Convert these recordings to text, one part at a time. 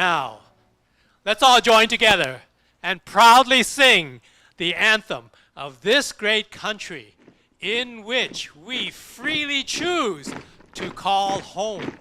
Now, let's all join together and proudly sing the anthem of this great country in which we freely choose to call home.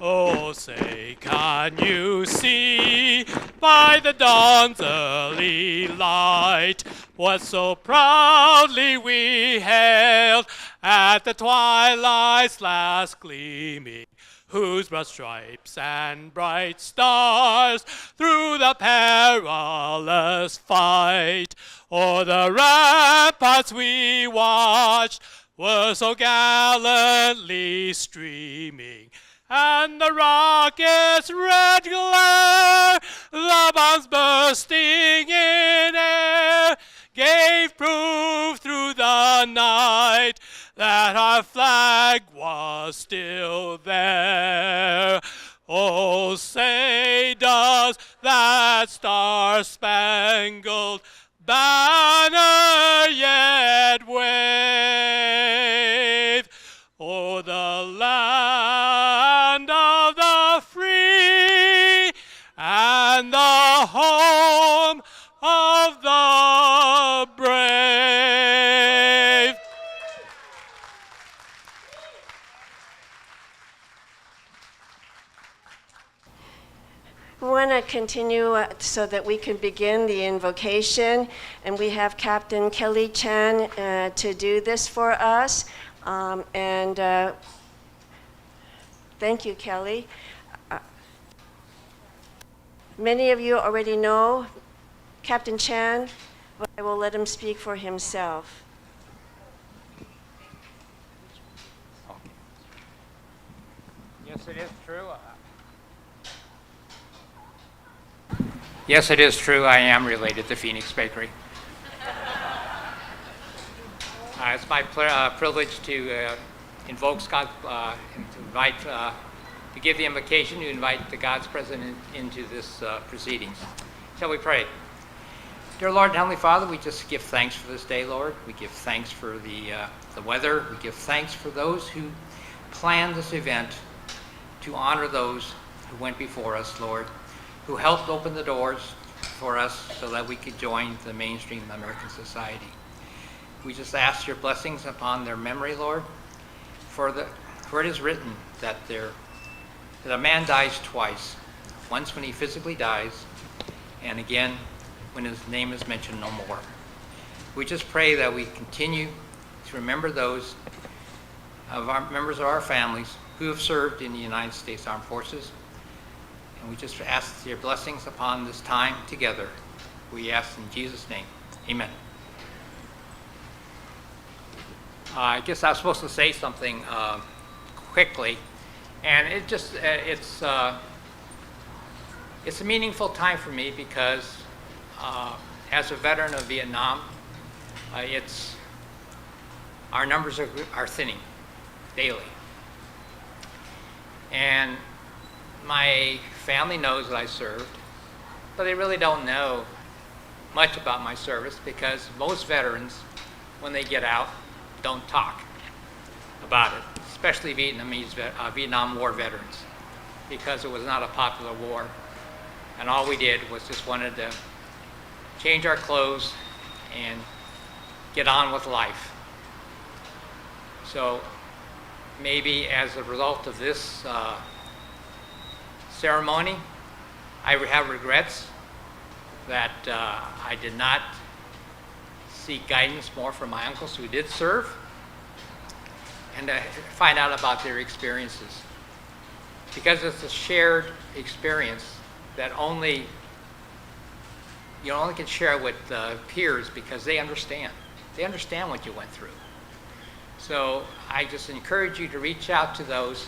Oh, say, can you see by the dawn's early light what so proudly we hailed at the twilight's last gleaming, whose broad stripes and bright stars through the perilous fight o'er the ramparts we watched were so gallantly streaming, and the rocket's red glare, the bombs bursting in air, gave proof through the night that our flag was still there. Oh, say, does that star-spangled banner yet wave o'er the land of the free and the home of the brave? We want to continue so that we can begin the invocation, and we have Captain Kelly Chan to do this for us. Thank you, Kelly. Many of you already know Captain Chan, but I will let him speak for himself. Yes, it is true. Yes, it is true. I am related to Phoenix Bakery. It's my privilege to invoke God, and to invite, to give the invocation to invite the God's President into this proceedings. Shall we pray? Dear Lord and Heavenly Father, we just give thanks for this day, Lord. We give thanks for the weather. We give thanks for those who planned this event to honor those who went before us, Lord, who helped open the doors for us so that we could join the mainstream American society. We just ask your blessings upon their memory, Lord, for it is written that a man dies twice, once when he physically dies, and again when his name is mentioned no more. We just pray that we continue to remember those of our members of our families who have served in the United States Armed Forces. And we just ask your blessings upon this time together. We ask in Jesus' name. Amen. I guess I was supposed to say something quickly, and it's a meaningful time for me because as a veteran of Vietnam, our numbers are thinning daily, and my family knows that I served, but they really don't know much about my service because most veterans, when they get out, don't talk about it, especially Vietnam War veterans, because it was not a popular war. And all we did was just wanted to change our clothes and get on with life. So maybe as a result of this ceremony, I have regrets that I did not seek guidance more from my uncles who did serve and to find out about their experiences. Because it's a shared experience that you only can share with peers because they understand. They understand what you went through. So I just encourage you to reach out to those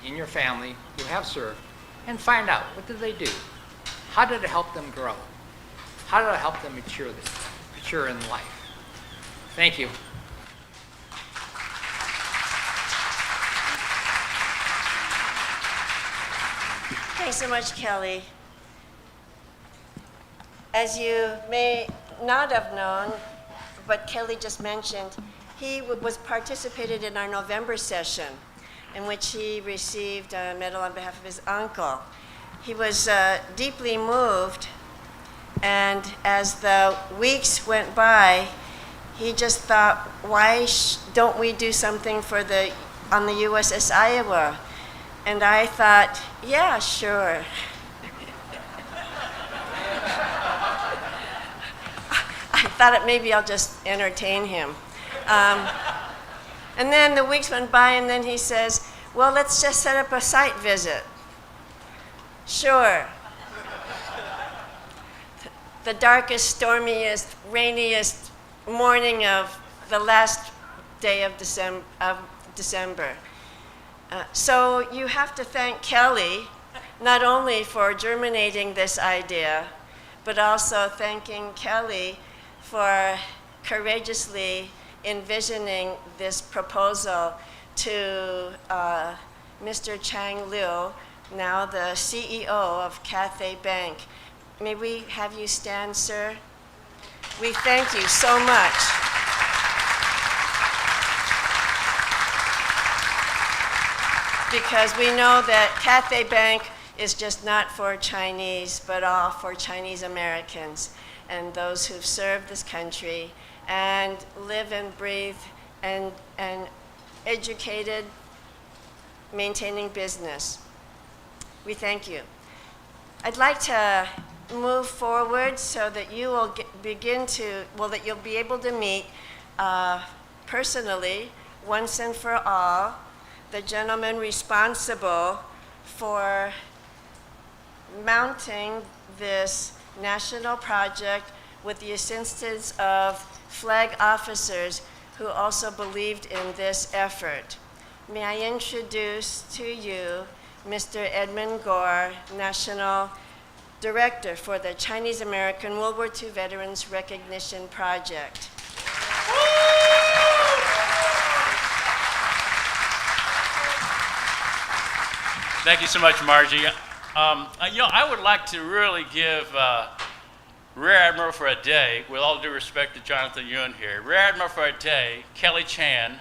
in your family who have served and find out, what did they do? How did it help them grow? How did it help them mature in life? Thank you. Thanks so much, Kelly. As you may not have known, but Kelly just mentioned, he was participated in our November session. in which he received a medal on behalf of his uncle. He was deeply moved, and as the weeks went by, he just thought, why don't we do something on the USS Iowa? And I thought, yeah, sure. I thought maybe I'll just entertain him. And then the weeks went by, and then he says, well, let's just set up a site visit. Sure. The darkest, stormiest, rainiest morning of the last day of December. So you have to thank Kelly, not only for germinating this idea, but also thanking Kelly for courageously envisioning this proposal to Mr. Chang Liu, now the CEO of C.A.C.A. Bank. May we have you stand, sir? We thank you so much. Because we know that C.A.C.A. Bank is just not for Chinese, but all for Chinese Americans and those who've served this country and live and breathe and educated, maintaining business. We thank you. I'd like to move forward so that you will that you'll be able to meet personally, once and for all, the gentleman responsible for mounting this national project with the assistance of flag officers who also believed in this effort. May I introduce to you Mr. Edmond Gore, National Director for the Chinese American World War II Veterans Recognition Project. Thank you so much, Margie. I would like to really give Rear Admiral for a day, with all due respect to Jonathan Yuen here, Rear Admiral for a day, Kelly Chan,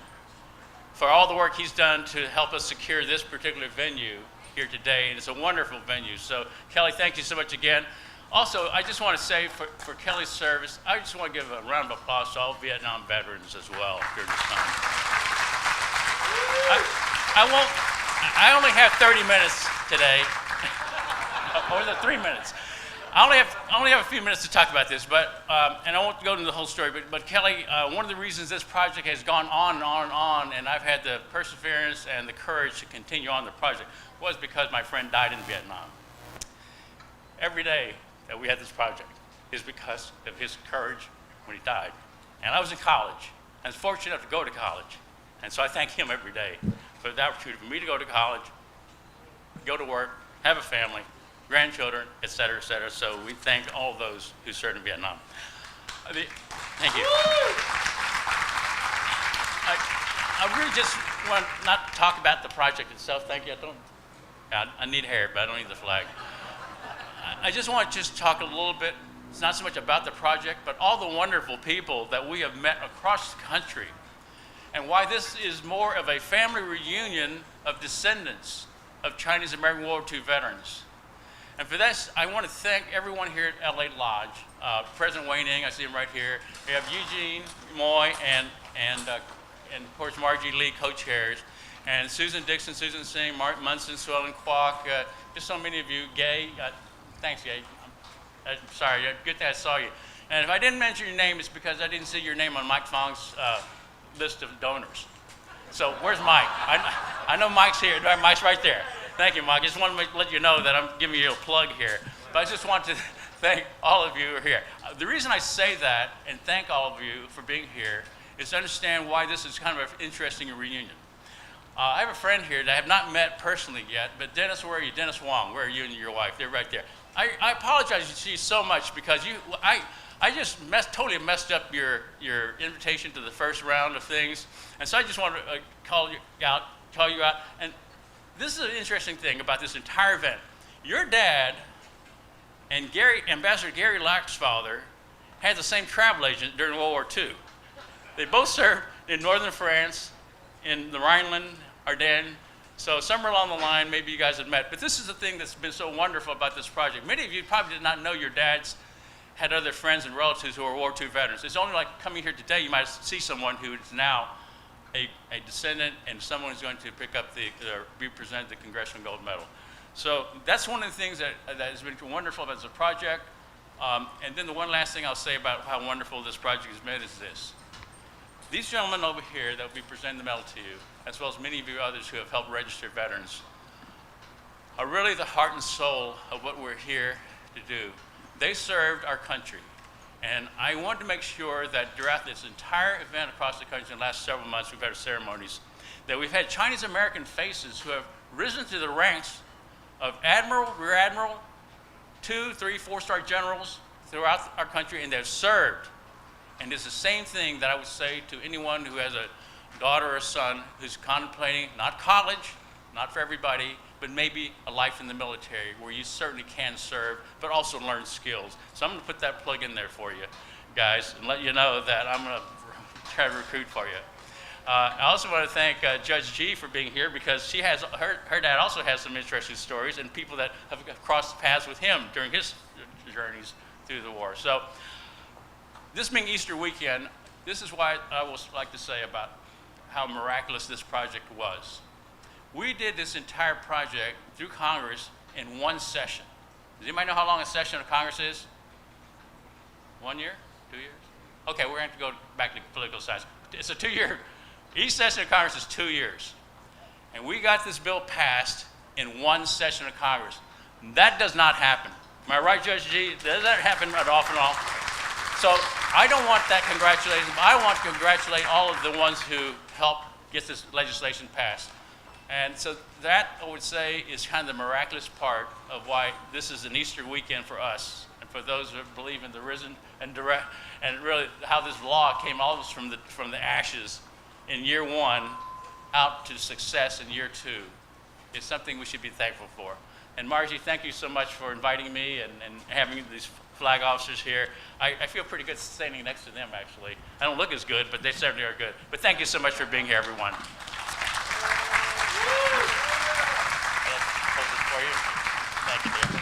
for all the work he's done to help us secure this particular venue here today, and it's a wonderful venue. So, Kelly, thank you so much again. Also, I just want to say for Kelly's service, I just want to give a round of applause to all Vietnam veterans as well during this time. I only have 30 minutes today, or the 3 minutes. I only have a few minutes to talk about this, but and I won't go into the whole story. But Kelly, one of the reasons this project has gone on and on and on, and I've had the perseverance and the courage to continue on the project, was because my friend died in Vietnam. Every day that we had this project is because of his courage when he died. And I was in college. I was fortunate enough to go to college, and so I thank him every day for the opportunity for me to go to college, go to work, have a family, grandchildren, et cetera, et cetera. So we thank all those who served in Vietnam. Thank you. I really just want not to talk about the project itself. Thank you. I need hair, but I don't need the flag. I just want to just talk a little bit. It's not so much about the project, but all the wonderful people that we have met across the country, and why this is more of a family reunion of descendants of Chinese American World War II veterans. And for this, I want to thank everyone here at LA Lodge. President Wayne Ng, I see him right here. We have Eugene, Moy, and of course Marjorie Lee, co-chairs, and Susan Dixon, Susan Singh, Munson, Suellen, Kwok, just so many of you. Gay, thanks, Gay. I'm sorry, good thing I saw you. And if I didn't mention your name, it's because I didn't see your name on Mike Fong's list of donors. So where's Mike? I know Mike's here. Mike's right there. Thank you, Mike. I just want to let you know that I'm giving you a plug here. But I just want to thank all of you who are here. The reason I say that and thank all of you for being here is to understand why this is kind of an interesting reunion. I have a friend here that I have not met personally yet, but Dennis, where are you? Dennis Wong, where are you and your wife? They're right there. I apologize to you so much because I just totally messed up your invitation to the first round of things. And so I just want to call you out. And this is an interesting thing about this entire event. Your dad and Ambassador Gary Lack's father had the same travel agent during World War II. They both served in northern France, in the Rhineland, Ardennes, So somewhere along the line, maybe you guys have met. But this is the thing that's been so wonderful about this project. Many of you probably did not know your dads had other friends and relatives who are World War II veterans. It's only like coming here today, you might see someone who is now a descendant and someone who's going to pick up be presented the Congressional Gold Medal. So that's one of the things that has been wonderful about the project. And then the one last thing I'll say about how wonderful this project has been is this. These gentlemen over here that will be presenting the medal to you, as well as many of you others who have helped register veterans, are really the heart and soul of what we're here to do. They served our country. And I want to make sure that throughout this entire event across the country in the last several months, we've had ceremonies, that we've had Chinese American faces who have risen to the ranks of admiral, rear admiral, 2, 3, 4-star generals throughout our country, and they've served. And it's the same thing that I would say to anyone who has a daughter or a son who's contemplating, not college, not for everybody, but maybe a life in the military where you certainly can serve, but also learn skills. So I'm going to put that plug in there for you guys and let you know that I'm going to try to recruit for you. I also want to thank Judge G for being here because she has, her dad also has some interesting stories and people that have crossed paths with him during his journeys through the war. So this being Easter weekend, this is why I would like to say about how miraculous this project was. We did this entire project through Congress in one session. Does anybody know how long a session of Congress is? 1 year? 2 years? Okay, we're going to go back to political science. It's a 2-year, each session of Congress is 2 years. And we got this bill passed in one session of Congress. That does not happen. Am I right, Judge G? Does that happen at often all? So I don't want that congratulation. I want to congratulate all of the ones who helped get this legislation passed. And so that, I would say, is kind of the miraculous part of why this is an Easter weekend for us and for those who believe in the risen and direct, and really how this law came almost from the ashes in year 1 out to success in year 2 is something we should be thankful for. And Marjorie, thank you so much for inviting me and having these flag officers here. I feel pretty good standing next to them, actually. I don't look as good, but they certainly are good. But thank you so much for being here, everyone. Hold this for you. Thank you, dear.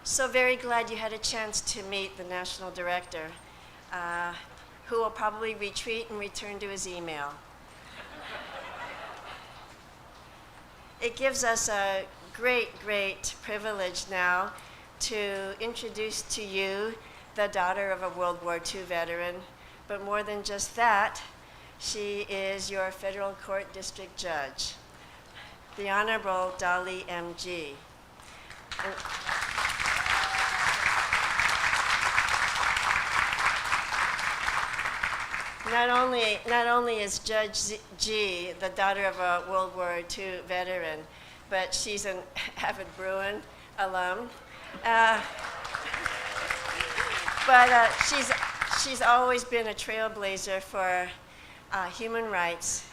So very glad you had a chance to meet the National Director, who will probably retreat and return to his email. It gives us a great, great privilege now to introduce to you the daughter of a World War II veteran, but more than just that, she is your federal court district judge, the Honorable Dolly M.G. Not only is Judge G the daughter of a World War II veteran, but she's an avid Bruin alum. But she's always been a trailblazer for human rights,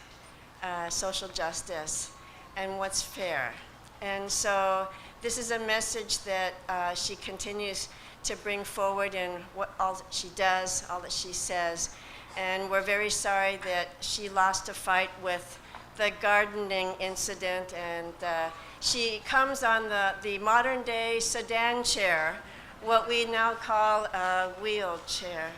social justice, and what's fair. And so this is a message that she continues to bring forward in all that she does, all that she says. And we're very sorry that she lost a fight with the gardening incident, and she comes on the modern day sedan chair, what we now call a wheelchair.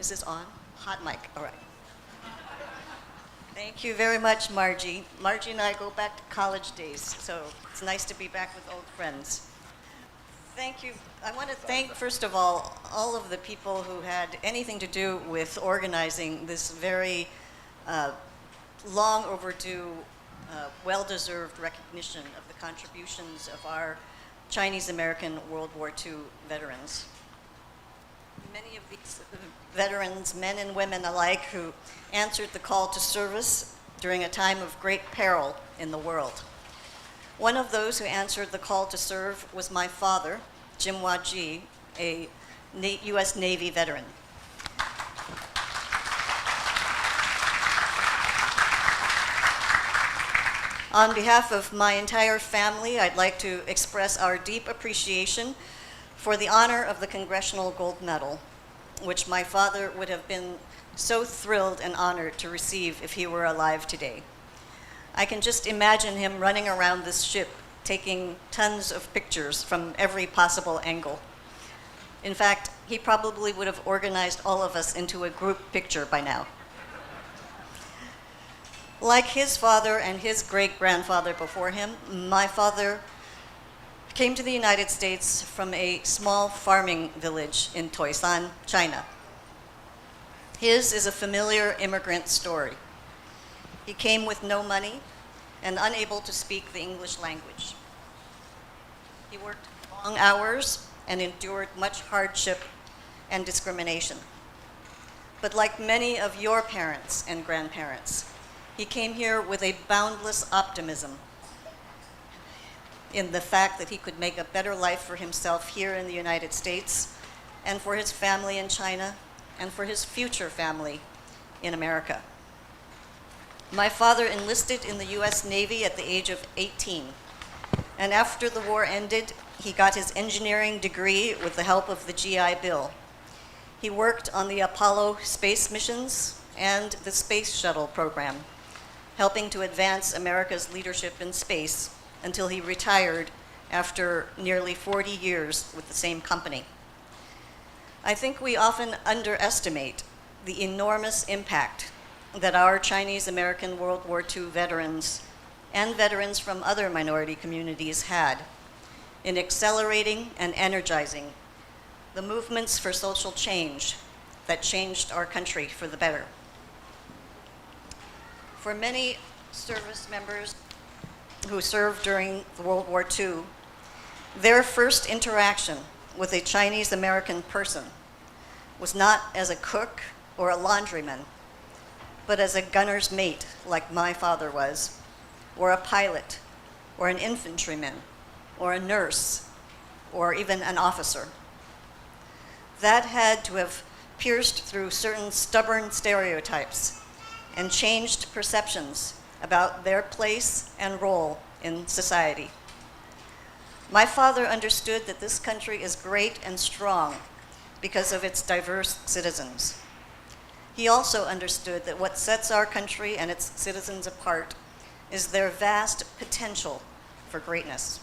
Is this on? Hot mic, all right. Thank you very much, Margie. Margie and I go back to college days, so it's nice to be back with old friends. Thank you. I want to thank, first of all of the people who had anything to do with organizing this very long overdue, well-deserved recognition of the contributions of our Chinese American World War II veterans. Many of these veterans, men and women alike, who answered the call to service during a time of great peril in the world. One of those who answered the call to serve was my father, Jim Wah-Ji, a U.S. Navy veteran. On behalf of my entire family, I'd like to express our deep appreciation for the honor of the Congressional Gold Medal, which my father would have been so thrilled and honored to receive if he were alive today. I can just imagine him running around this ship, taking tons of pictures from every possible angle. In fact, he probably would have organized all of us into a group picture by now. Like his father and his great-grandfather before him, my father came to the United States from a small farming village in Toisan, China. His is a familiar immigrant story. He came with no money and unable to speak the English language. He worked long hours and endured much hardship and discrimination. But like many of your parents and grandparents, he came here with a boundless optimism in the fact that he could make a better life for himself here in the United States and for his family in China and for his future family in America. My father enlisted in the US Navy at the age of 18, and after the war ended, he got his engineering degree with the help of the GI Bill. He worked on the Apollo space missions and the Space Shuttle program, helping to advance America's leadership in space until he retired after nearly 40 years with the same company. I think we often underestimate the enormous impact that our Chinese American World War II veterans and veterans from other minority communities had in accelerating and energizing the movements for social change that changed our country for the better. For many service members who served during World War II, their first interaction with a Chinese American person was not as a cook or a laundryman, but as a gunner's mate, like my father was, or a pilot, or an infantryman, or a nurse, or even an officer. That had to have pierced through certain stubborn stereotypes and changed perceptions about their place and role in society. My father understood that this country is great and strong because of its diverse citizens. He also understood that what sets our country and its citizens apart is their vast potential for greatness.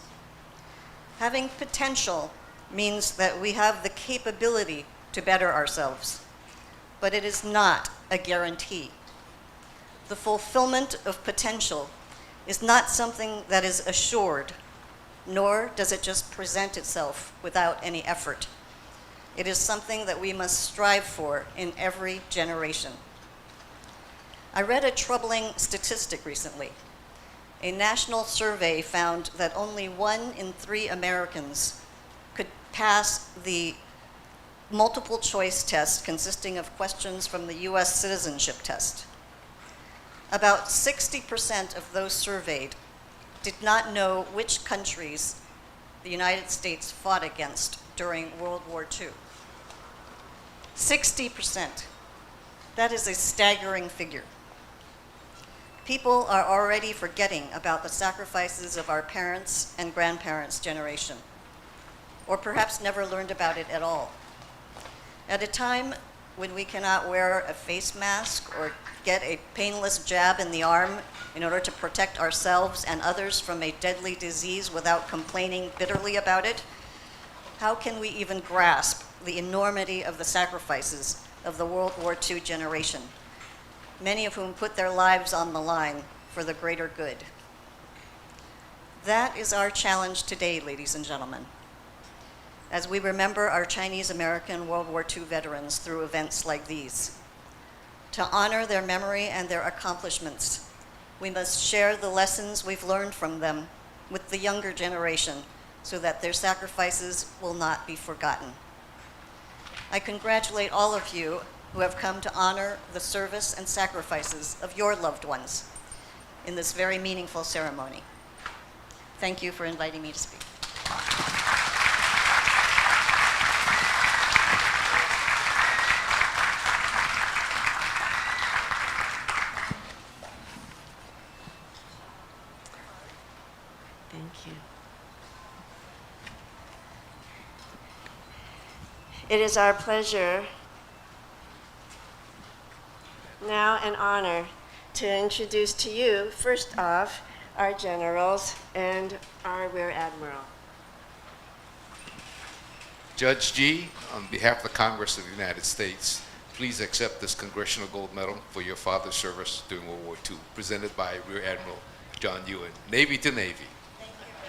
Having potential means that we have the capability to better ourselves, but it is not a guarantee. The fulfillment of potential is not something that is assured, nor does it just present itself without any effort. It is something that we must strive for in every generation. I read a troubling statistic recently. A national survey found that only 1 in 3 Americans could pass the multiple choice test consisting of questions from the US citizenship test. About 60% of those surveyed did not know which countries the United States fought against during World War II. 60%. That is a staggering figure. People are already forgetting about the sacrifices of our parents' and grandparents' generation, or perhaps never learned about it at all. At a time when we cannot wear a face mask or get a painless jab in the arm in order to protect ourselves and others from a deadly disease without complaining bitterly about it, how can we even grasp the enormity of the sacrifices of the World War II generation, many of whom put their lives on the line for the greater good? That is our challenge today, ladies and gentlemen, as we remember our Chinese American World War II veterans through events like these. To honor their memory and their accomplishments, we must share the lessons we've learned from them with the younger generation so that their sacrifices will not be forgotten. I congratulate all of you who have come to honor the service and sacrifices of your loved ones in this very meaningful ceremony. Thank you for inviting me to speak. It is our pleasure now an honor to introduce to you, first off, our generals and our Rear Admiral. Judge G, on behalf of the Congress of the United States, please accept this Congressional Gold Medal for your father's service during World War II, presented by Rear Admiral John Yuen, Navy to Navy. Thank you very much.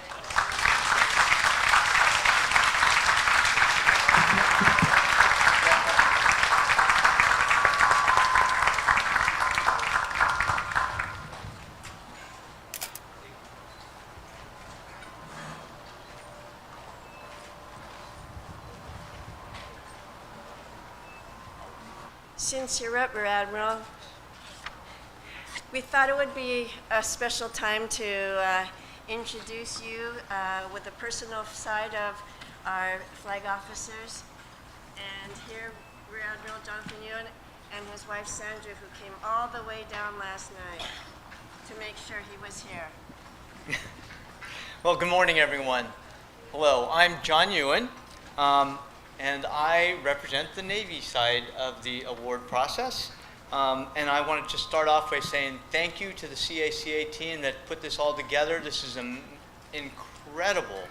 Since you're up, Rear Admiral, we thought it would be a special time to introduce you with the personal side of our flag officers. And here, Rear Admiral Jonathan Yuen and his wife Sandra, who came all the way down last night to make sure he was here. Well, good morning, everyone. Hello, I'm John Yuen, and I represent the Navy side of the award process. And I wanted to start off by saying thank you to the C.A.C.A. team that put this all together. This is an incredible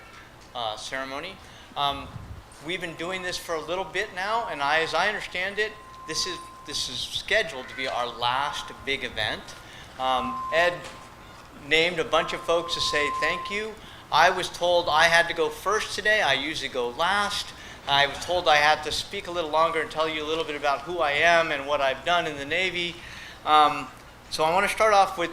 ceremony. We've been doing this for a little bit now, and as I understand it, this is scheduled to be our last big event. Ed named a bunch of folks to say thank you. I was told I had to go first today. I usually go last. I was told I had to speak a little longer and tell you a little bit about who I am and what I've done in the Navy. So I want to start off with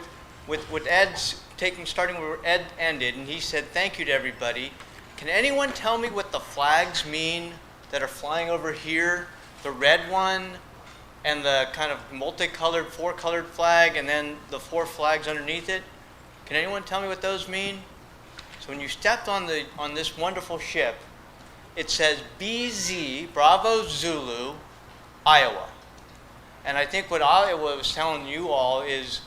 Ed's starting where Ed ended, and he said thank you to everybody. Can anyone tell me what the flags mean that are flying over here? The red one and the kind of multicolored, four-colored flag, and then the four flags underneath it. Can anyone tell me what those mean? So when you stepped on this wonderful ship, it says BZ, Bravo Zulu, Iowa. And I think what Iowa was telling you all is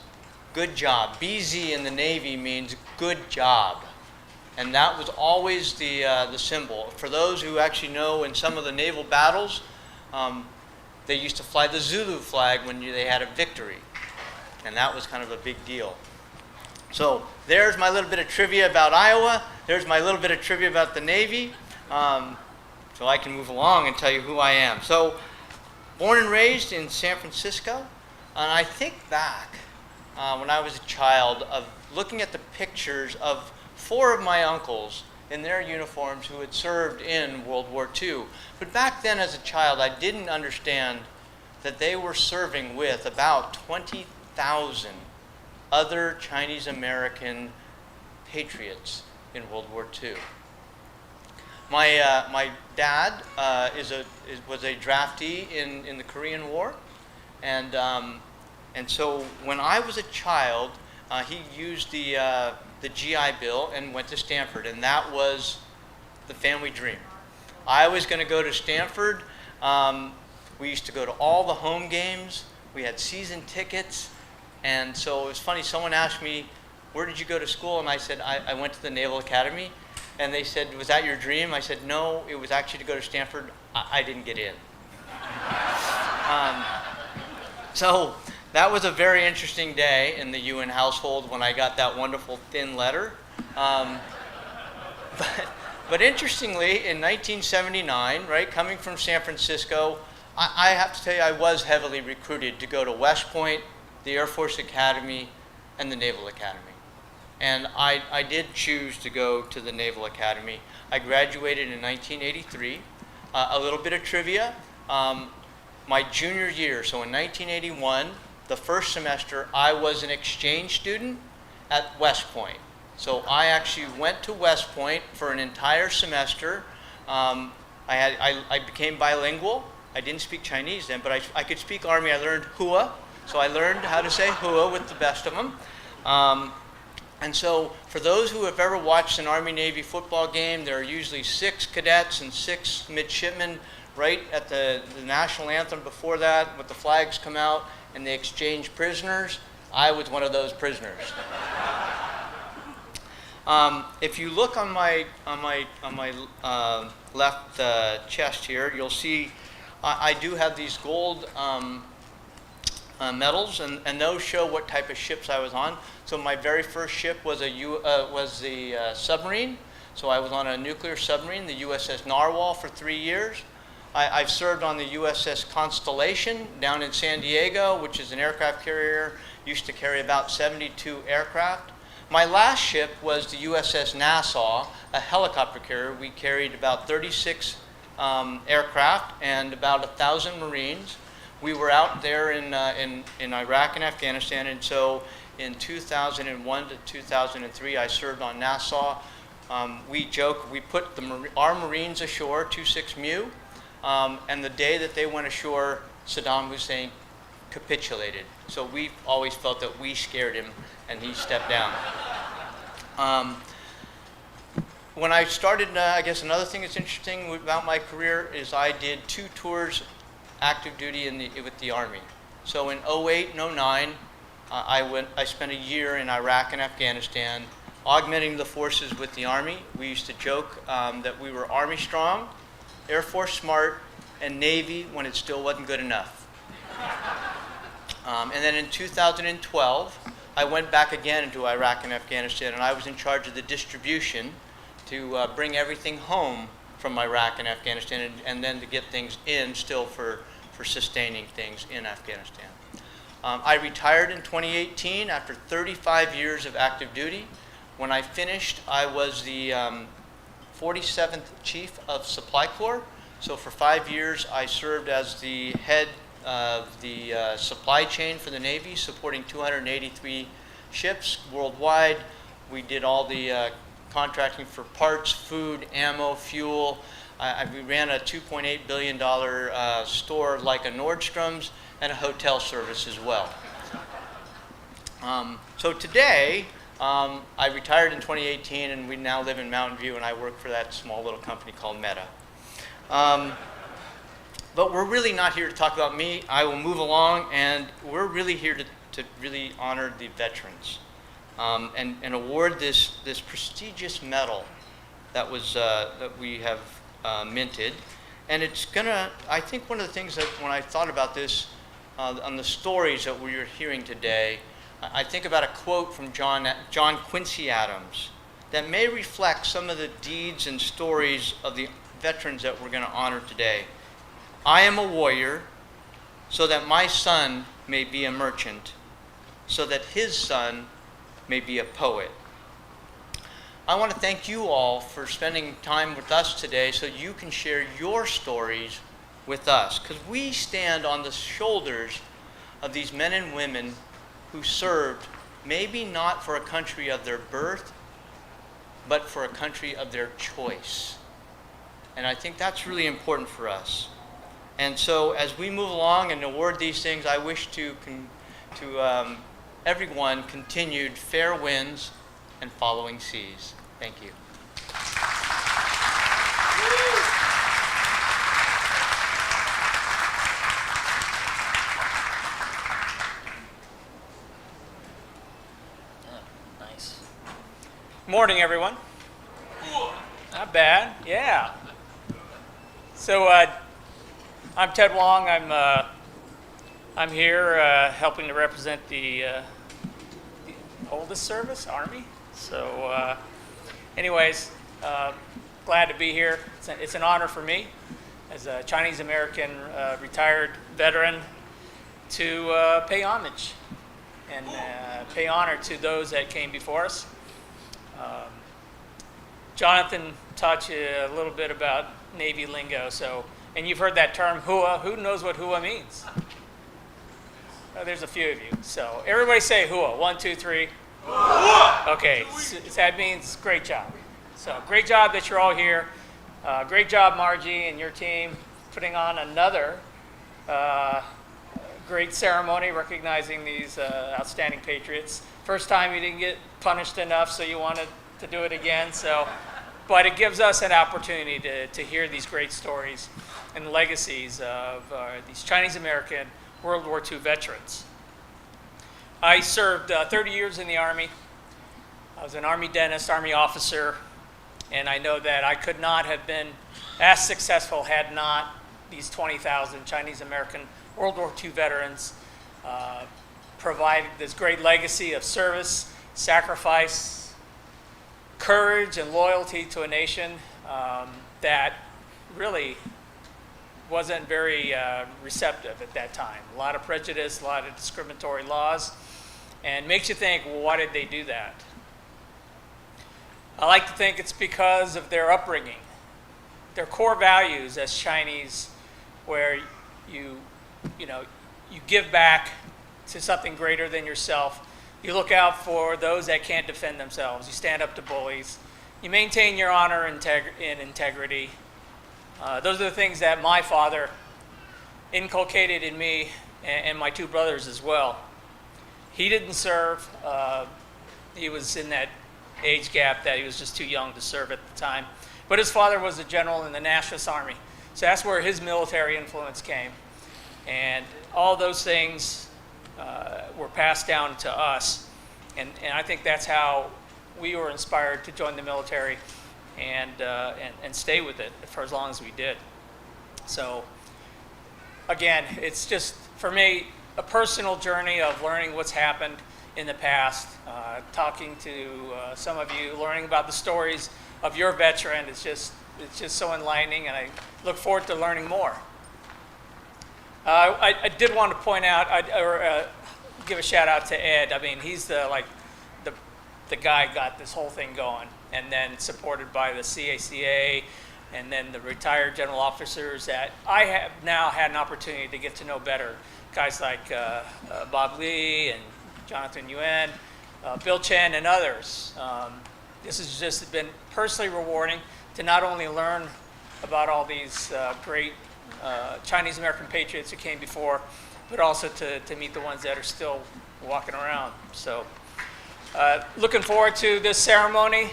good job. BZ in the Navy means good job. And that was always the symbol. For those who actually know, in some of the naval battles, they used to fly the Zulu flag when they had a victory. And that was kind of a big deal. So there's my little bit of trivia about Iowa. There's my little bit of trivia about the Navy. So I can move along and tell you who I am. So, born and raised in San Francisco, and I think back when I was a child of looking at the pictures of 4 of my uncles in their uniforms who had served in World War II. But back then as a child, I didn't understand that they were serving with about 20,000 other Chinese American patriots in World War II. My dad was a draftee in the Korean War, and so when I was a child, he used the GI Bill and went to Stanford, and that was the family dream. I was going to go to Stanford. We used to go to all the home games. We had season tickets, and so it was funny. Someone asked me, "Where did you go to school?" And I said, "I went to the Naval Academy." And they said, "Was that your dream?" I said, "No, it was actually to go to Stanford. I didn't get in." So that was a very interesting day in the Yuen household when I got that wonderful thin letter. But interestingly, in 1979, right, coming from San Francisco, I have to tell you, I was heavily recruited to go to West Point, the Air Force Academy, and the Naval Academy. And I did choose to go to the Naval Academy. I graduated in 1983. A little bit of trivia. My junior year, so in 1981, the first semester, I was an exchange student at West Point. So I actually went to West Point for an entire semester. I became bilingual. I didn't speak Chinese then, but I could speak Army. I learned hua, so I learned how to say hua with the best of them. And so for those who have ever watched an Army-Navy football game, there are usually 6 cadets and 6 midshipmen right at the national anthem before that, with the flags come out, and they exchange prisoners. I was one of those prisoners. If you look on my left chest here, you'll see I do have these gold medals, and those show what type of ships I was on. So my very first ship was the submarine. So I was on a nuclear submarine, the USS Narwhal, for 3 years. I've served on the USS Constellation down in San Diego, which is an aircraft carrier, used to carry about 72 aircraft. My last ship was the USS Nassau, a helicopter carrier. We carried about 36 aircraft and about 1,000 Marines. We were out there in Iraq and Afghanistan, and so in 2001 to 2003, I served on Nassau. We joke, we put our Marines ashore, 26 Mu, and the day that they went ashore, Saddam Hussein capitulated. So we always felt that we scared him, and he stepped down. When I started, I guess another thing that's interesting about my career is I did 2 tours active duty with the Army. So in 08 and 09, I spent a year in Iraq and Afghanistan, augmenting the forces with the Army. We used to joke that we were Army strong, Air Force smart, and Navy when it still wasn't good enough. And then in 2012, I went back again into Iraq and Afghanistan, and I was in charge of the distribution to bring everything home from Iraq and Afghanistan, and then to get things in still for sustaining things in Afghanistan. I retired in 2018 after 35 years of active duty. When I finished, I was the 47th Chief of Supply Corps. So for 5 years, I served as the head of the supply chain for the Navy, supporting 283 ships worldwide. We did all the contracting for parts, food, ammo, fuel. We ran a $2.8 billion store like a Nordstrom's, and a hotel service as well. So today, I retired in 2018, and we now live in Mountain View, and I work for that small little company called Meta. But we're really not here to talk about me. I will move along, and we're really here to really honor the veterans and award this prestigious medal that we have minted. And it's gonna, I think one of the things that when I thought about this, on the stories that we're hearing today, I think about a quote from John Quincy Adams that may reflect some of the deeds and stories of the veterans that we're going to honor today. I am a warrior so that my son may be a merchant, so that his son may be a poet. I want to thank you all for spending time with us today so you can share your stories with us, because we stand on the shoulders of these men and women who served maybe not for a country of their birth, but for a country of their choice. And I think that's really important for us. And so as we move along and award these things, I wish to everyone continued fair winds and following seas. Thank you. Nice. Morning, everyone. Not bad. Yeah. So I'm Ted Wong. I'm here helping to represent the oldest service, Army. So, anyways, glad to be here. It's an honor for me as a Chinese American retired veteran to pay homage and pay honor to those that came before us. Jonathan taught you a little bit about Navy lingo, and you've heard that term "hua." Who knows what "hua" means? There's a few of you. So everybody say "hua." 1, 2, 3. Hua! Okay, so that means great job. So great job that you're all here. Great job, Margie and your team, putting on another great ceremony recognizing these outstanding patriots. First time you didn't get punished enough, so you wanted to do it again. But it gives us an opportunity to hear these great stories and legacies of these Chinese American World War II veterans. I served 30 years in the Army. I was an Army dentist, Army officer, and I know that I could not have been as successful had not these 20,000 Chinese American World War II veterans provided this great legacy of service, sacrifice, courage, and loyalty to a nation that really wasn't very receptive at that time. A lot of prejudice, a lot of discriminatory laws, and makes you think, well, why did they do that? I like to think it's because of their upbringing, their core values as Chinese, where you give back to something greater than yourself. You look out for those that can't defend themselves. You stand up to bullies. You maintain your honor and integrity. Those are the things that my father inculcated in me and my two brothers as well. He didn't serve. He was in that age gap that he was just too young to serve at the time. But his father was a general in the Nationalist Army. So that's where his military influence came. And all those things were passed down to us. And I think that's how we were inspired to join the military and stay with it for as long as we did. So again, it's just, for me, a personal journey of learning what's happened in the past, talking to some of you, learning about the stories of your veteran. It's just so enlightening, and I look forward to learning more. I did want to point out, give a shout out to Ed. I mean, he's the guy got this whole thing going, and then supported by the C.A.C.A. and then the retired general officers that I have now had an opportunity to get to know better. Guys like Bob Lee and Jonathan Yuen, Bill Chen, and others. This has just been personally rewarding to not only learn about all these great Chinese American patriots who came before, but also to meet the ones that are still walking around. So looking forward to this ceremony.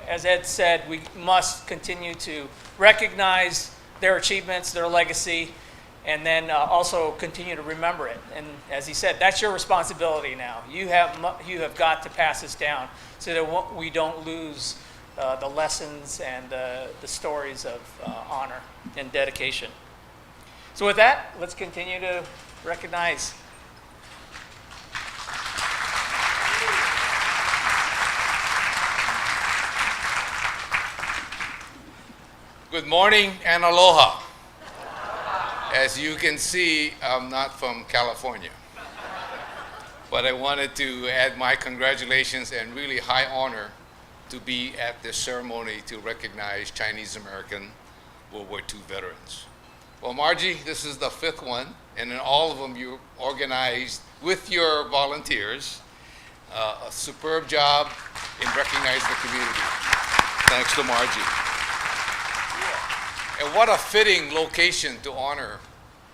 As Ed said, we must continue to recognize their achievements, their legacy, and then also continue to remember it. And as he said, that's your responsibility now. You have got to pass this down so that we don't lose the lessons and the stories of honor and dedication. So with that, let's continue to recognize. Good morning and aloha. As you can see, I'm not from California, but I wanted to add my congratulations and really high honor to be at this ceremony to recognize Chinese American World War II veterans. Well, Margie, this is the 5th one, and in all of them you organized with your volunteers a superb job in recognizing the community. Thanks to Margie. And what a fitting location to honor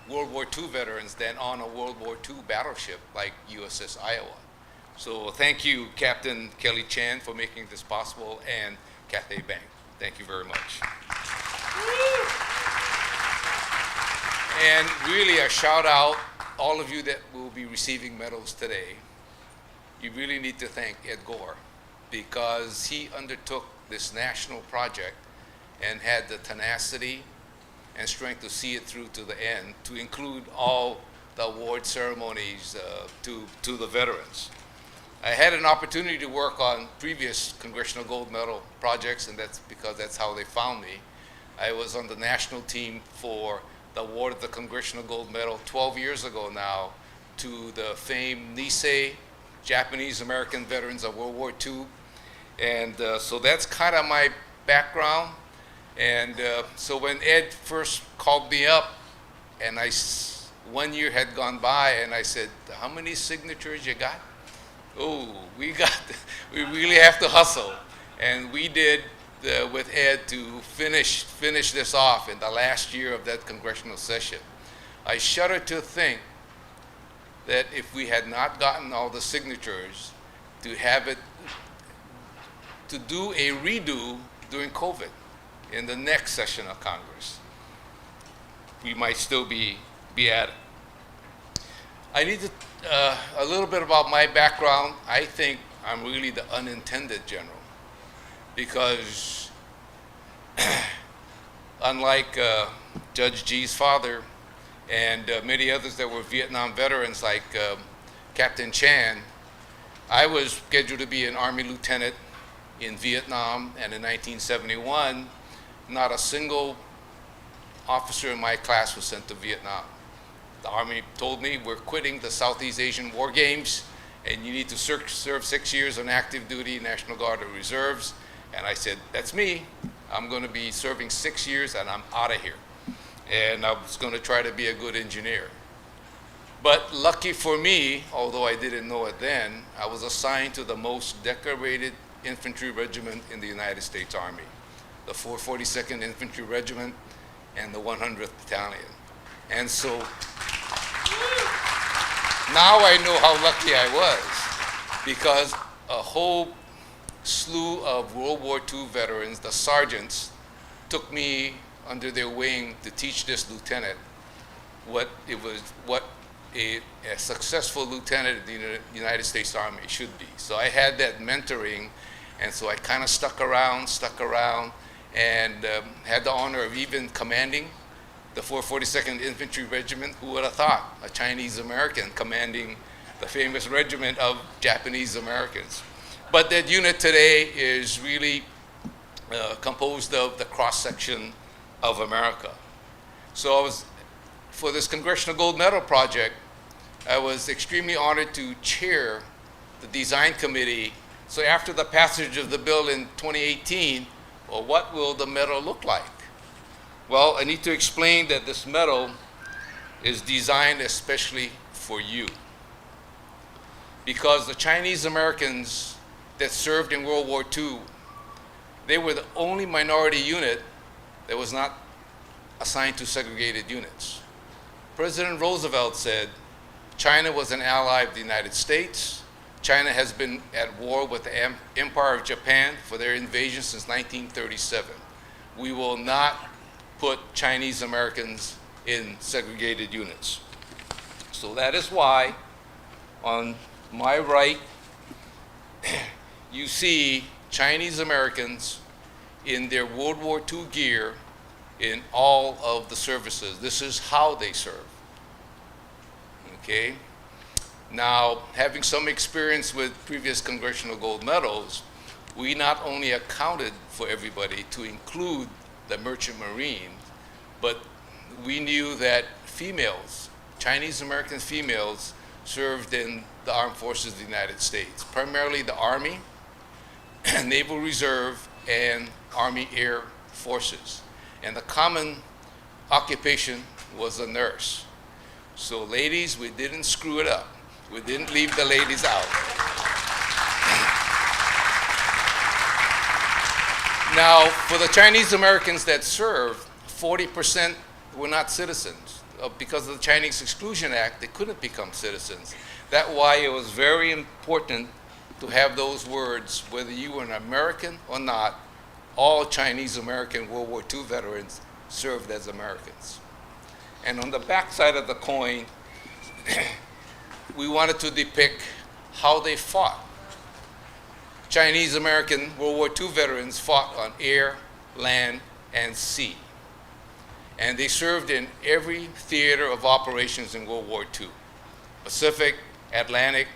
World War II veterans than on a World War II battleship like USS Iowa. So thank you, Captain Kelly Chan, for making this possible, and Cathay Bank. Thank you very much. And really a shout out, all of you that will be receiving medals today. You really need to thank Ed Gore, because he undertook this national project and had the tenacity and strength to see it through to the end, to include all the award ceremonies to the veterans. I had an opportunity to work on previous Congressional Gold Medal projects, and that's because that's how they found me. I was on the national team for the award of the Congressional Gold Medal 12 years ago now to the famed Nisei, Japanese American veterans of World War II. And so that's kind of my background. And so when Ed first called me up, and 1 year had gone by, and I said, how many signatures you got? Oh, we really have to hustle. And we did with Ed to finish this off in the last year of that congressional session. I shudder to think that if we had not gotten all the signatures, to have it, to do a redo during COVID in the next session of Congress, we might still be at it. I need to, a little bit about my background. I think I'm really the unintended general, because unlike Judge G's father and many others that were Vietnam veterans like Captain Cheng, I was scheduled to be an Army lieutenant in Vietnam, and in 1971, not a single officer in my class was sent to Vietnam. The Army told me, we're quitting the Southeast Asian War Games, and you need to serve 6 years on active duty, National Guard or Reserves. And I said, that's me. I'm going to be serving 6 years, and I'm out of here. And I was going to try to be a good engineer. But lucky for me, although I didn't know it then, I was assigned to the most decorated infantry regiment in the United States Army, the 442nd Infantry Regiment and the 100th Battalion. And so now I know how lucky I was, because a whole slew of World War II veterans, the sergeants, took me under their wing to teach this lieutenant what a successful lieutenant in the United States Army should be. So I had that mentoring, and so I kind of stuck around, and had the honor of even commanding the 442nd Infantry Regiment. Who would have thought? A Chinese American commanding the famous regiment of Japanese Americans. But that unit today is really composed of the cross-section of America. So I was, for this Congressional Gold Medal project, I was extremely honored to chair the design committee. So after the passage of the bill in 2018, well, what will the medal look like? Well, I need to explain that this medal is designed especially for you, because the Chinese Americans that served in World War II, they were the only minority unit that was not assigned to segregated units. President Roosevelt said China was an ally of the United States. China has been at war with the Empire of Japan for their invasion since 1937. We will not put Chinese Americans in segregated units. So that is why on my right, you see Chinese Americans in their World War II gear in all of the services. This is how they serve. Okay? Now, having some experience with previous Congressional Gold Medals, we not only accounted for everybody to include the Merchant Marine, but we knew that females, Chinese American females, served in the Armed Forces of the United States, primarily the Army, Naval Reserve, and Army Air Forces. And the common occupation was a nurse. So ladies, we didn't screw it up. We didn't leave the ladies out. Now, for the Chinese Americans that served, 40% were not citizens. Because of the Chinese Exclusion Act, they couldn't become citizens. That's why it was very important to have those words, whether you were an American or not, all Chinese American World War II veterans served as Americans. And on the back side of the coin, we wanted to depict how they fought. Chinese American World War II veterans fought on air, land, and sea. And they served in every theater of operations in World War II. Pacific, Atlantic,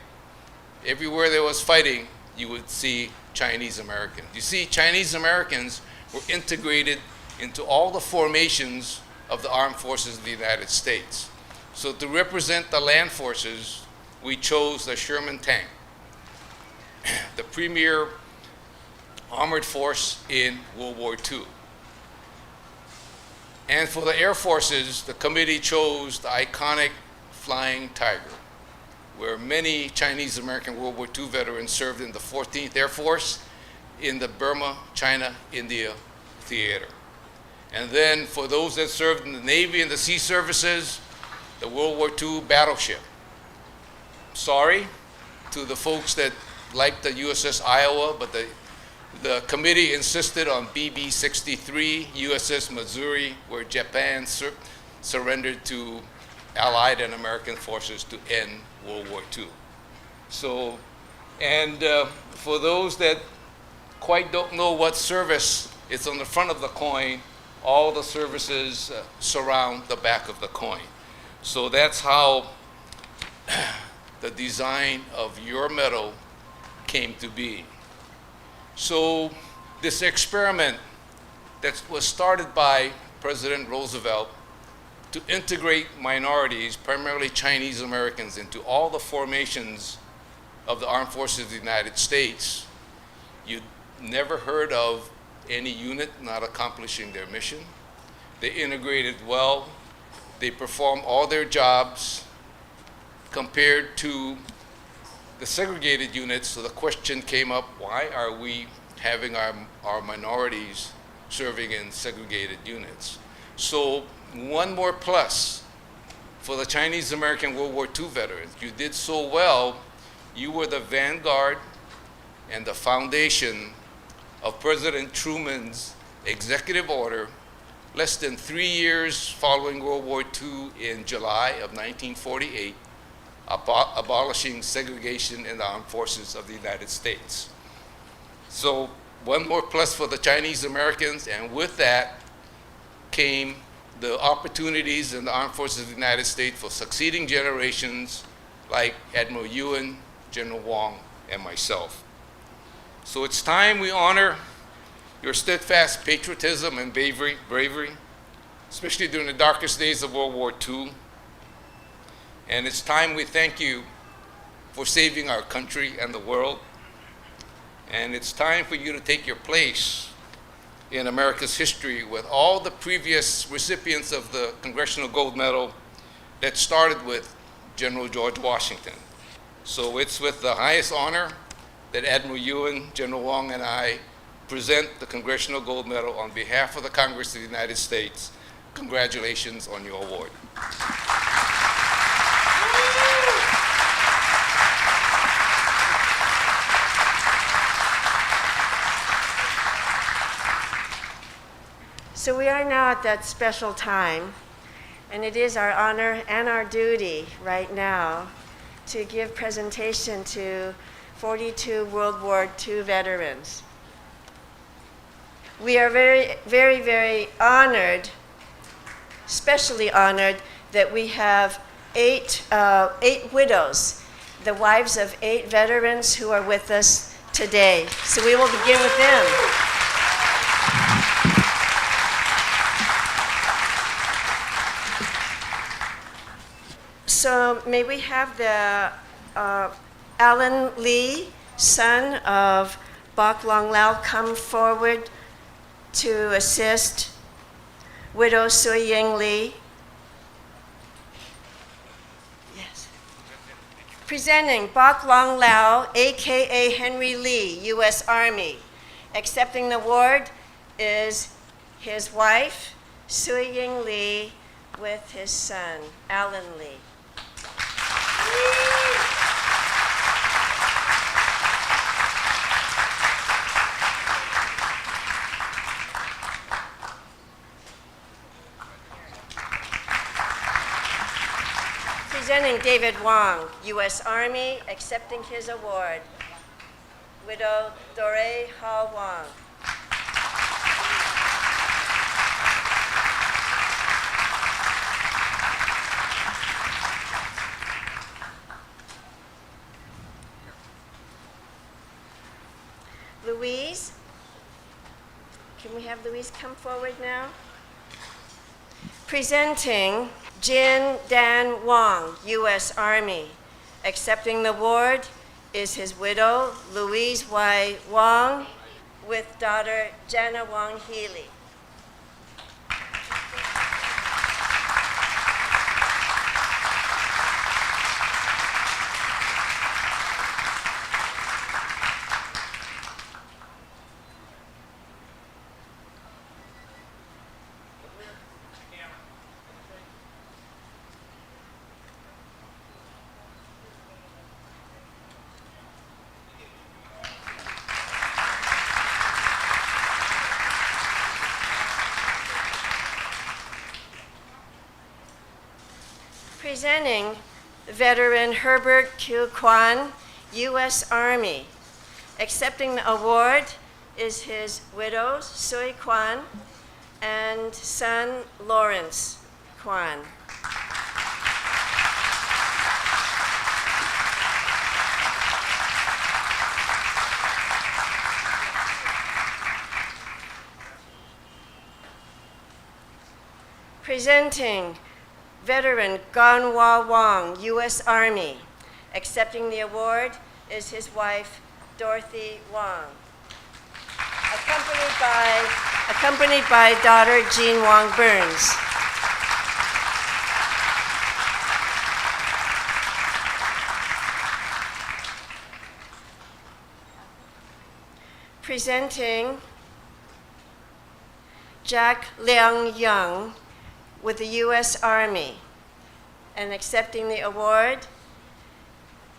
everywhere there was fighting, you would see Chinese Americans. You see, Chinese Americans were integrated into all the formations of the Armed Forces of the United States. So to represent the land forces, we chose the Sherman tank, the premier armored force in World War II. And for the Air Forces, the committee chose the iconic Flying Tiger, where many Chinese American World War II veterans served in the 14th Air Force in the Burma, China, India theater. And then for those that served in the Navy and the Sea Services, the World War II battleship. Sorry to the folks that liked the USS Iowa, but the committee insisted on BB-63 USS Missouri, where Japan surrendered to Allied and American forces to end World War II. So And for those that quite don't know what service is on the front of the coin, all the services surround the back of the coin. So that's how the design of your medal came to be. So this experiment that was started by President Roosevelt to integrate minorities, primarily Chinese Americans, into all the formations of the Armed Forces of the United States, you never heard of any unit not accomplishing their mission. They integrated well. They performed all their jobs compared to the segregated units. So the question came up, why are we having our minorities serving in segregated units? So one more plus for the Chinese American World War II veterans. You did so well, you were the vanguard and the foundation of President Truman's executive order less than 3 years following World War II in July of 1948, abolishing segregation in the armed forces of the United States. So one more plus for the Chinese Americans, and with that came the opportunities in the armed forces of the United States for succeeding generations like Admiral Yuen, General Wong, and myself. So it's time we honor your steadfast patriotism and bravery, especially during the darkest days of World War II. And it's time we thank you for saving our country and the world. And it's time for you to take your place in America's history with all the previous recipients of the Congressional Gold Medal that started with General George Washington. So it's with the highest honor that Admiral Yuen, General Wong, and I present the Congressional Gold Medal on behalf of the Congress of the United States. Congratulations on your award. So we are now at that special time, and it is our honor and our duty right now to give presentation to 42 World War II veterans. We are very, very, very honored, especially honored, that we have eight widows, the wives of 8 veterans who are with us today. So we will begin with them. So may we have the Alan Lee, son of Bok Long Lao, come forward to assist widow Soo-Ying Lee. Yes. Presenting Bok Long Lao, A.K.A. Henry Lee, U.S. Army. Accepting the award is his wife, Soo-Ying Lee, with his son, Alan Lee. Presenting David Wong, U.S. Army, accepting his award. Widow Dore Ha Wong. Louise, can we have Louise come forward now? Presenting Jin Dan Wong, U.S. Army. Accepting the award is his widow, Louise Y. Wong, with daughter Jana Wong Healy. Presenting veteran Herbert Q. Kwan, U.S. Army. Accepting the award is his widow, Sui Kwan, and son, Lawrence Kwan. Presenting veteran Ganwa Wong, U.S. Army. Accepting the award is his wife, Dorothy Wong. Accompanied by daughter Jean Wong Burns. Presenting Jack Leung Young with the U.S. Army, and accepting the award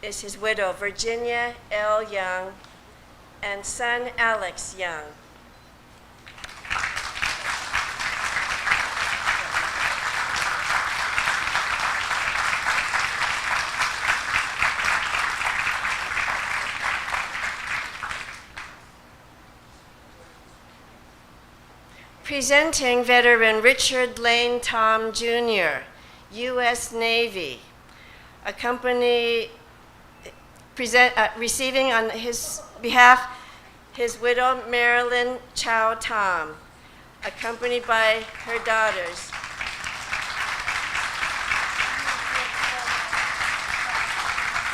is his widow, Virginia L. Young, and son, Alex Young. Presenting veteran Richard Lane Tom Jr., U.S. Navy, receiving on his behalf his widow Marilynn Chow Tom, accompanied by her daughters.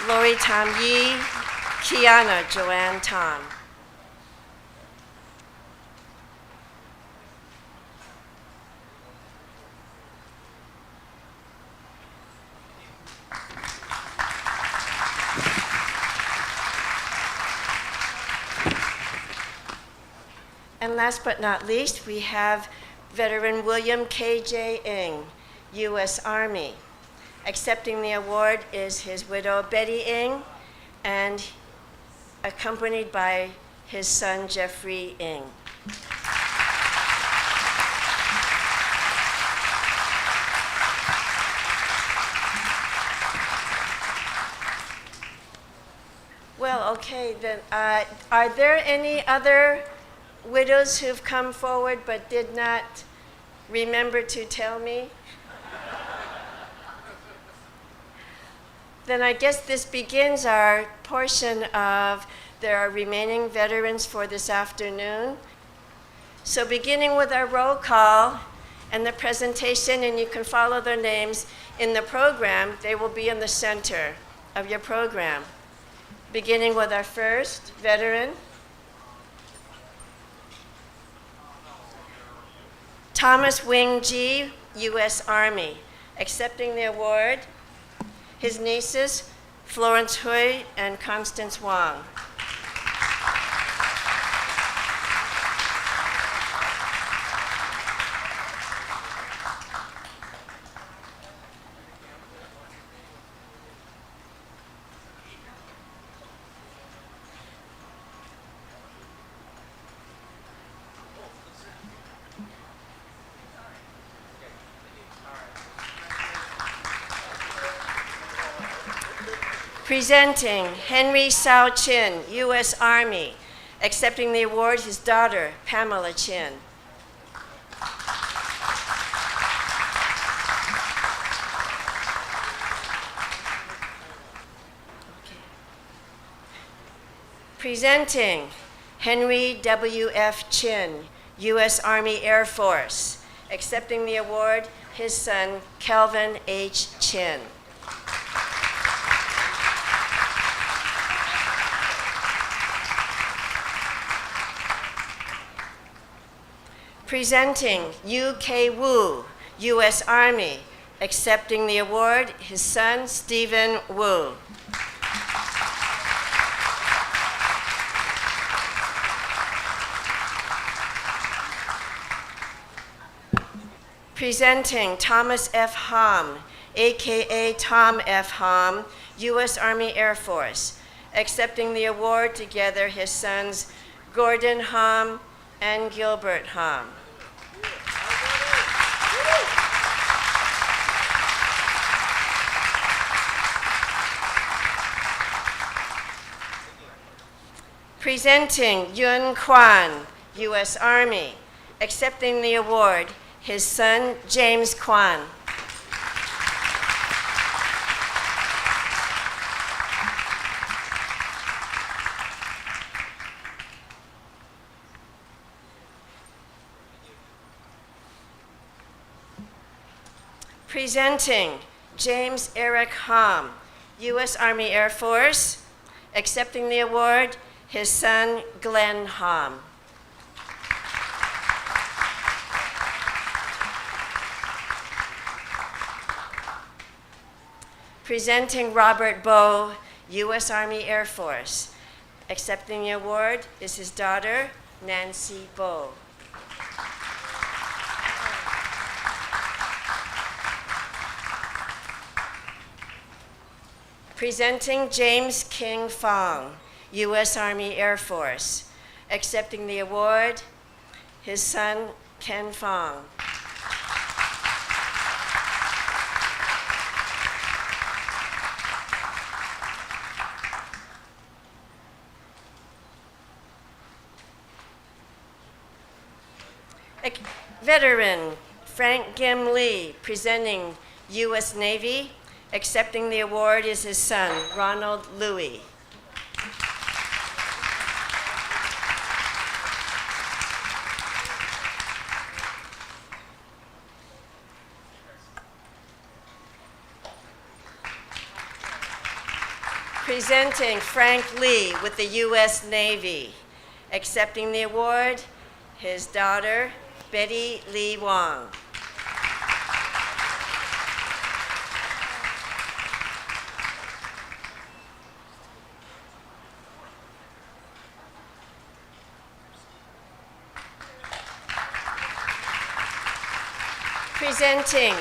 Lori Tom Yi, Kiana Joanne Tom. And last but not least, we have veteran William K.J. Ng, U.S. Army. Accepting the award is his widow Betty Ng, and accompanied by his son Jeffrey Ng. Well, okay, then are there any other widows who've come forward but did not remember to tell me? Then I guess this begins our portion of there are remaining veterans for this afternoon. So beginning with our roll call and the presentation, and you can follow their names in the program. They will be in the center of your program. Beginning with our first veteran, Thomas Wing Ji, U.S. Army. Accepting the award, his nieces, Florence Hui and Constance Wong. Presenting Henry Sao Chin, U.S. Army. Accepting the award, his daughter, Pamela Chin. Presenting Henry W.F. Chin, U.S. Army Air Force. Accepting the award, his son, Kelvin H. Chin. Presenting U.K. Wu, U.S. Army. Accepting the award, his son, Stephen Wu. Presenting Thomas F. Hom, a.k.a. Tom F. Hom, U.S. Army Air Force. Accepting the award together, his sons, Gordon Hom and Gilbert Hom. Presenting Yuen Kwan, U.S. Army. Accepting the award, his son, James Kwan. Presenting James Eric Ham, U.S. Army Air Force. Accepting the award, his son, Glenn Ham. Presenting Robert Bowe, U.S. Army Air Force. Accepting the award is his daughter, Nancy Bowe. Presenting James King Fong, U.S. Army Air Force. Accepting the award, his son, Ken Fong. Veteran Frank Gim Lee, presenting U.S. Navy. Accepting the award is his son, Ronald Louis. Presenting Frank Lee with the U.S. Navy. Accepting the award, his daughter, Betty Lee Wong. Presenting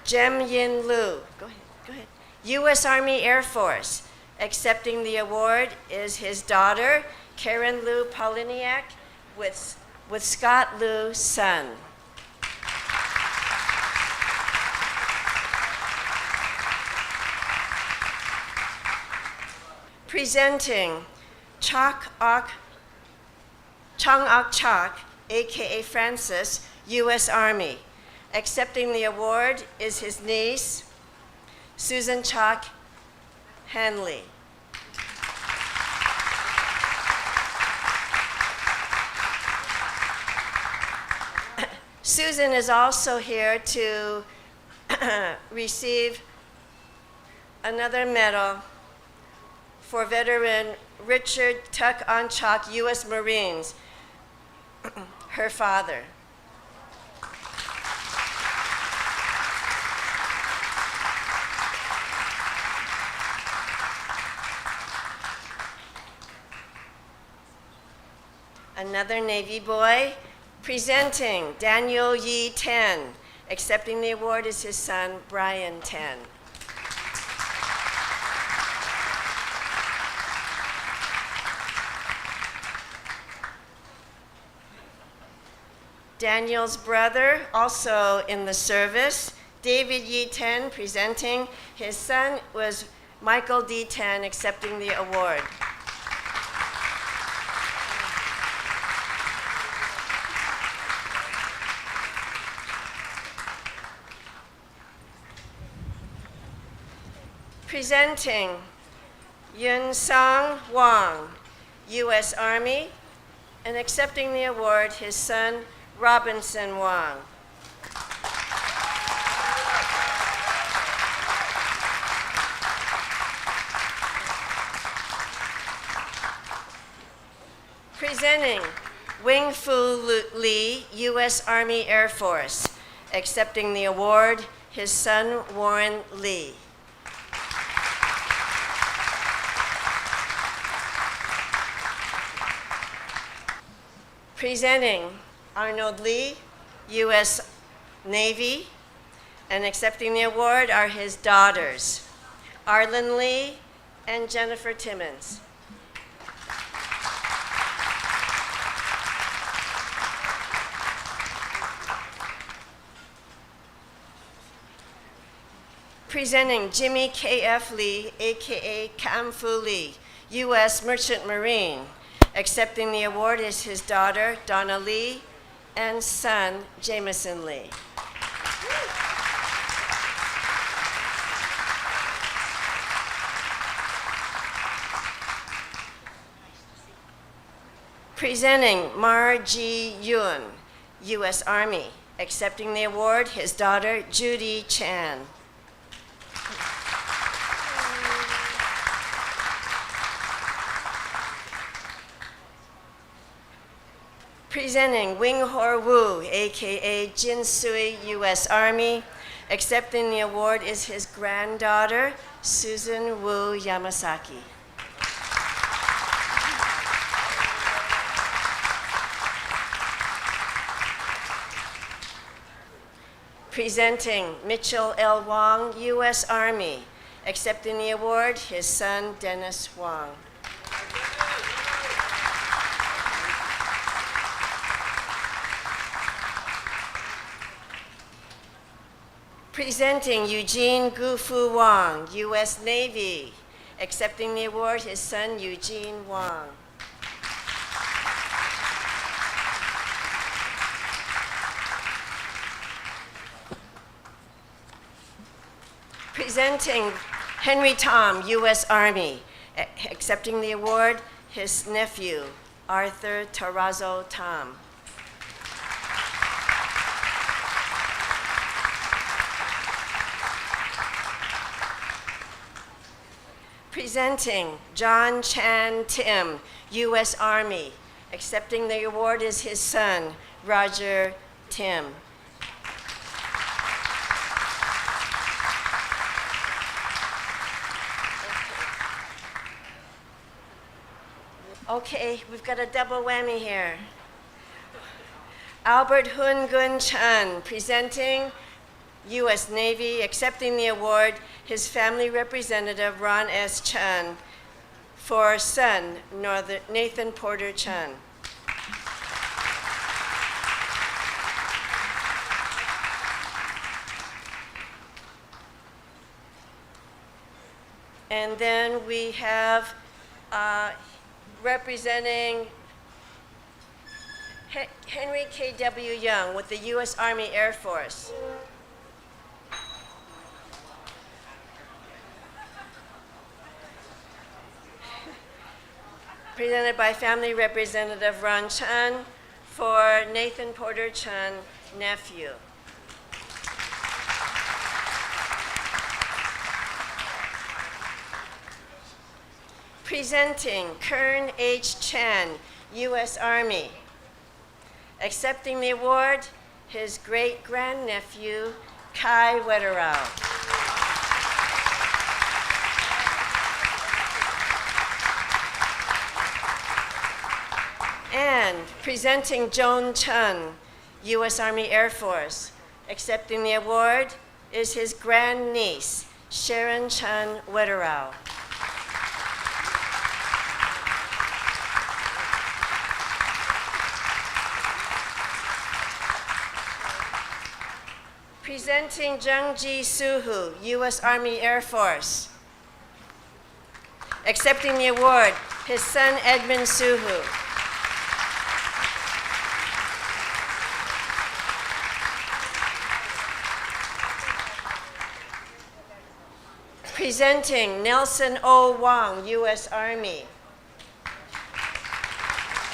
Jem Yin Lu, go ahead, U.S. Army Air Force. Accepting the award is his daughter, Karen Lou Poliniak, with Scott Lou's son. Presenting Chong Ok Chok, A.K.A. Francis, U.S. Army. Accepting the award is his niece, Susan Chok Hanley. Susan is also here to receive another medal for veteran Richard Tuck Onchok, U.S. Marines, her father. Another Navy boy, presenting Daniel Yi Ten. Accepting the award is his son, Brian Ten. Daniel's brother, also in the service, David Yi Ten, presenting. His son was Michael D. Ten, accepting the award. Presenting Yun Song Wong, U.S. Army, and accepting the award, his son, Robinson Wong. Presenting Wing Fu Lee, U.S. Army Air Force, accepting the award, his son, Warren Lee. Presenting Arnold Lee, U.S. Navy, and accepting the award are his daughters, Arlen Lee and Jennifer Timmons. Presenting Jimmy K.F. Lee, a.k.a. Kam Fu Lee, U.S. Merchant Marine, Accepting the award is his daughter, Donna Lee, and son, Jameson Lee. Presenting Marjorie Yuen, U.S. Army. Accepting the award, his daughter, Judy Chan. Presenting Wing Hor Woo, a.k.a. Jin Sui, U.S. Army. Accepting the award is his granddaughter, Susan Woo Yamasaki. Presenting Mitchell L. Wong, U.S. Army. Accepting the award, his son, Dennis Wong. Presenting Eugene Gufu Wong, U.S. Navy. Accepting the award, his son, Eugene Wong. Presenting Henry Tham, U.S. Army. Accepting the award, his nephew, Arthur Terrazzo Tham. Presenting John Chan Tim, U.S. Army. Accepting the award is his son, Roger Tim. Okay, we've got a double whammy here. Albert Hun Gun Chun, presenting U.S. Navy, accepting the award, his family representative, Ron S. Chun, for son, Nathan Porter Chun. And then we have representing Henry K.W. Young with the U.S. Army Air Force. Presented by Family Representative Ron Chun for Nathan Porter Chun, nephew. Presenting Kern H. Chan, U.S. Army. Accepting the award, his great-grandnephew, Kai Wetterau. And presenting Joan Chun, U.S. Army Air Force. Accepting the award is his grandniece, Sharon Chun Wetterau. Presenting Jungji Soo-Hoo, U.S. Army Air Force. Accepting the award, his son Edmond Soo-Hoo. Presenting Nelson O. Wong, U.S. Army.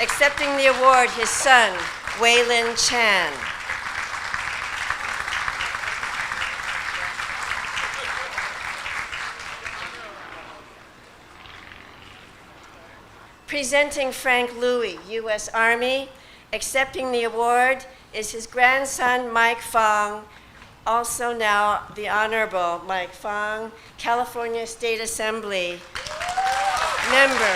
Accepting the award, his son, Waylon Chan. Presenting Frank Louis, U.S. Army. Accepting the award is his grandson, Mike Fong, also now the Honorable Mike Fong, California State Assembly member.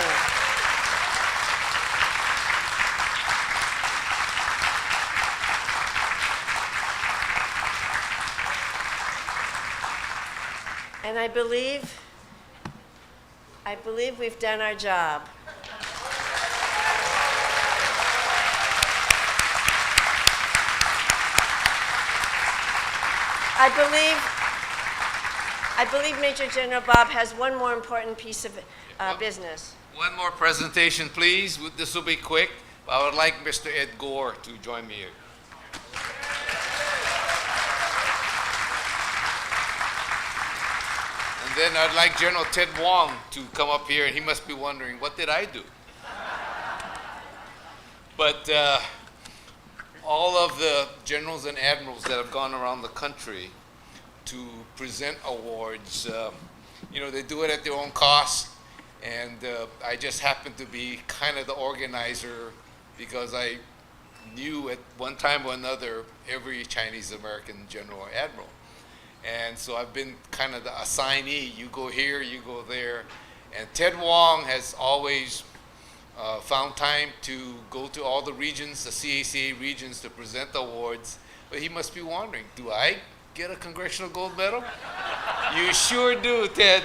And I believe we've done our job. I believe Major General Bob has one more important piece of business. One more presentation, please. This will be quick. I would like Mr. Ed Gore to join me here. And then I'd like General Ted Wong to come up here, and he must be wondering, what did I do? But all of the generals and admirals that have gone around the country to present awards, you know, they do it at their own cost. And I just happened to be kind of the organizer because I knew at one time or another every Chinese American general or admiral. And so I've been kind of the assignee. You go here, you go there. And Ted Wong has always found time to go to all the regions, the C.A.C.A. regions, to present the awards. But he must be wondering, do I get a Congressional Gold Medal? You sure do, Ted.